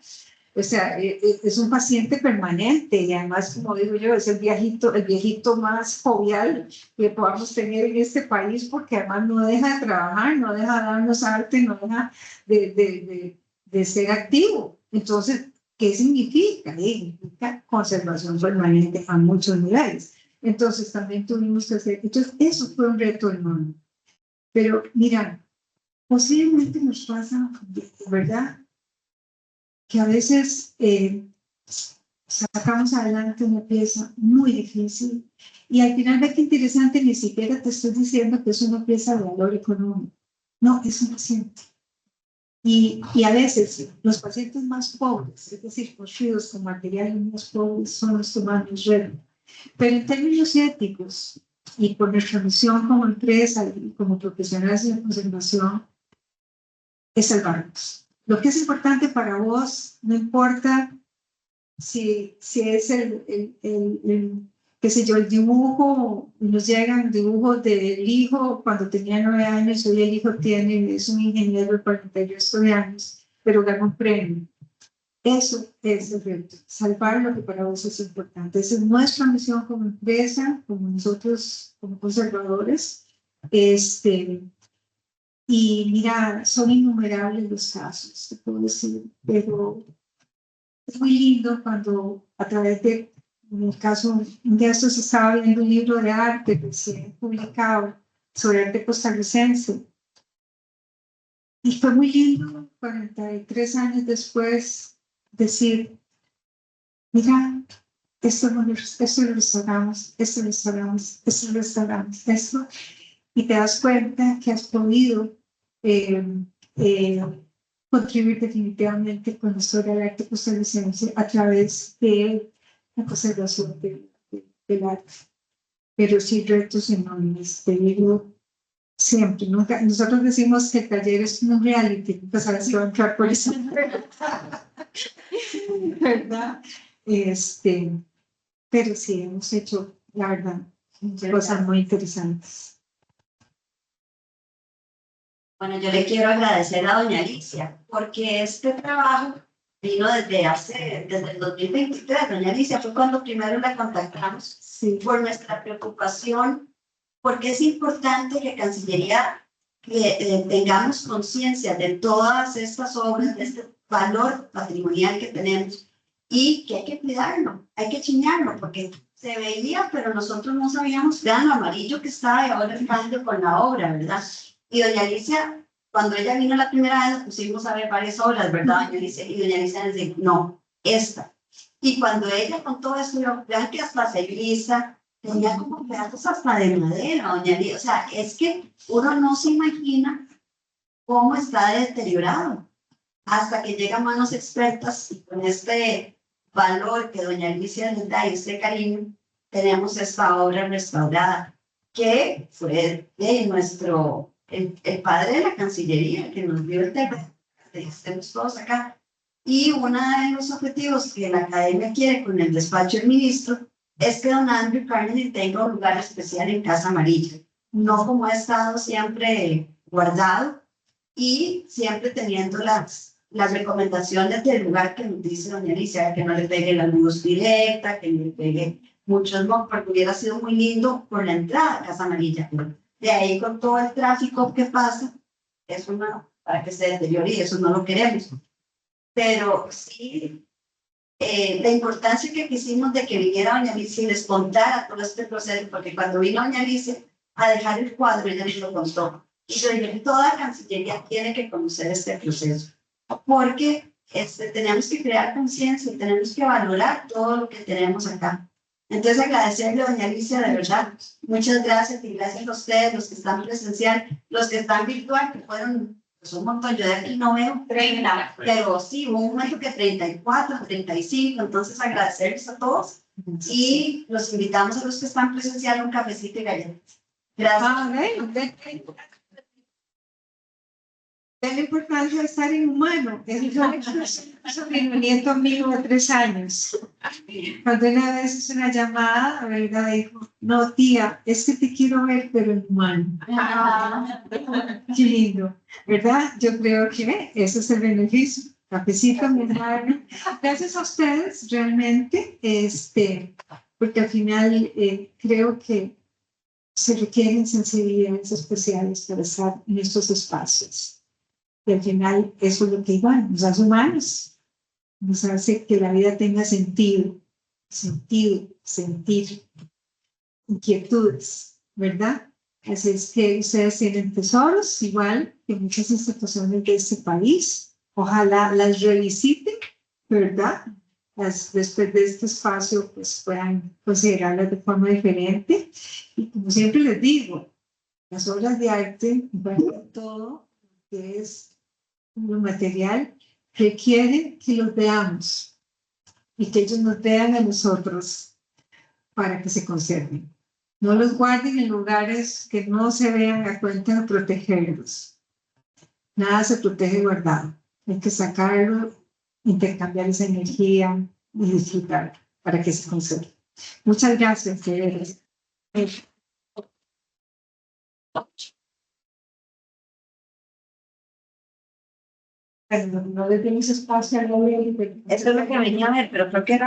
O sea, es un paciente permanente y además, como digo yo, es el viejito más jovial que podamos tener en este país, porque además no deja de trabajar, no deja de darnos arte, no deja de ser activo. Entonces, ¿qué significa? Significa conservación permanente a muchos niveles. Entonces también tuvimos que hacer, entonces eso fue un reto enorme. Pero mira, posiblemente nos pasa, ¿verdad? Que a veces sacamos adelante una pieza muy difícil y al final ve que interesante, ni siquiera te estoy diciendo que es una pieza de valor económico. No, es un paciente. Y a veces los pacientes más pobres, es decir, construidos con materiales más pobres, son los que más nos retan. Pero en términos éticos y por nuestra misión como empresa y como profesionales de conservación, es salvarnos. Lo que es importante para vos, no importa si es qué sé yo, el dibujo, nos llegan dibujos del hijo cuando tenía 9 años, hoy el hijo es un ingeniero de 48 años, pero ganó un premio. Eso es el reto, salvar lo que para vos es importante. Esa es nuestra misión como empresa, como nosotros como conservadores. Y mira, son innumerables los casos, te puedo decir, pero es muy lindo cuando a través de, en el caso de estos, estaba viendo un libro de arte que se ha publicado sobre arte costarricense. Y fue muy lindo, 43 años después, decir, mira, esto lo restauramos, esto. Y te das cuenta que has podido contribuir definitivamente con la historia del arte costarricense a través de la conservación del arte. Pero sí retos enormes, te digo siempre. Nunca, nosotros decimos que el taller es un reality, pues ahora se va a entrar por eso. ¿Verdad? Pero sí, hemos hecho, la verdad, cosas muy interesantes. Bueno, yo le quiero agradecer a doña Alicia, porque este trabajo vino desde el 2023. Doña Alicia fue cuando primero la contactamos, sí, por nuestra preocupación, porque es importante que Cancillería tengamos conciencia de todas estas obras, de este valor patrimonial que tenemos, y que hay que cuidarlo, hay que chiñarlo, porque se veía, pero nosotros no sabíamos, vean lo amarillo que está y ahora el cambio con la obra, ¿verdad? Y doña Alicia, cuando ella vino la primera vez, pusimos a ver varias obras, ¿verdad, doña Alicia? Y doña Alicia nos dijo, no, esta. Y cuando ella contó eso, yo, vean que hasta se grisa, tenía como pedazos hasta de madera, doña Alicia. O sea, es que uno no se imagina cómo está deteriorado. Hasta que llega a manos expertas y con este valor que doña Alicia les da y este cariño, tenemos esta obra restaurada, que fue de el padre de la Cancillería, que nos dio el terreno, que estemos todos acá. Y uno de los objetivos que la Academia quiere con el despacho del ministro es que don Andrew Carnegie tenga un lugar especial en Casa Amarilla, no como ha estado siempre guardado y siempre teniendo las recomendaciones del lugar que nos dice doña Alicia, que no le pegue la luz directa, que no le pegue muchos mocos, porque hubiera sido muy lindo por la entrada a Casa Amarilla. De ahí con todo el tráfico que pasa, eso no, para que se deteriore y eso no lo queremos. Pero sí, la importancia que quisimos de que viniera doña Alicia y les contara todo este proceso, porque cuando vino doña Alicia a dejar el cuadro, ella nos lo contó. Y yo dije, toda Cancillería tiene que conocer este proceso, porque tenemos que crear conciencia y tenemos que valorar todo lo que tenemos acá. Entonces, agradecerle a doña Alicia, de verdad, muchas gracias, y gracias a ustedes, los que están presencial, los que están virtual, que fueron pues, un montón. Yo de aquí no veo 30, pero sí, hubo un momento que 34, 35, entonces agradecerles a todos, y los invitamos a los que están presencial a un cafecito y galletas. Gracias. Es la importancia de estar en humano. Es un sobrino nieto mío de 3 años. Cuando una vez hizo una llamada, ¿verdad? Dijo, no, tía, es que te quiero ver, pero en humano. Qué lindo, ¿verdad? Yo creo que ese es el beneficio. Cafecito, mi hermano. Gracias a ustedes, realmente, porque al final creo que se requieren sensibilidades especiales para estar en estos espacios. Y al final eso es lo que igual nos hace humanos, nos hace que la vida tenga sentido, sentir. inquietudes, ¿verdad? Así es que ustedes tienen tesoros, igual que muchas instituciones de este país. Ojalá las revisiten, ¿verdad? Después de este espacio, pues puedan considerarlas de forma diferente. Y como siempre les digo, las obras de arte, bueno, todo que es lo material, requiere que los veamos y que ellos nos vean a nosotros para que se conserven. No los guarden en lugares que no se vean a cuenta de protegerlos. Nada se protege guardado. Hay que sacarlo, intercambiar esa energía y disfrutar para que se conserve. Muchas gracias. No le dimos espacio a la ley. Eso es lo que venía a ver, pero creo que era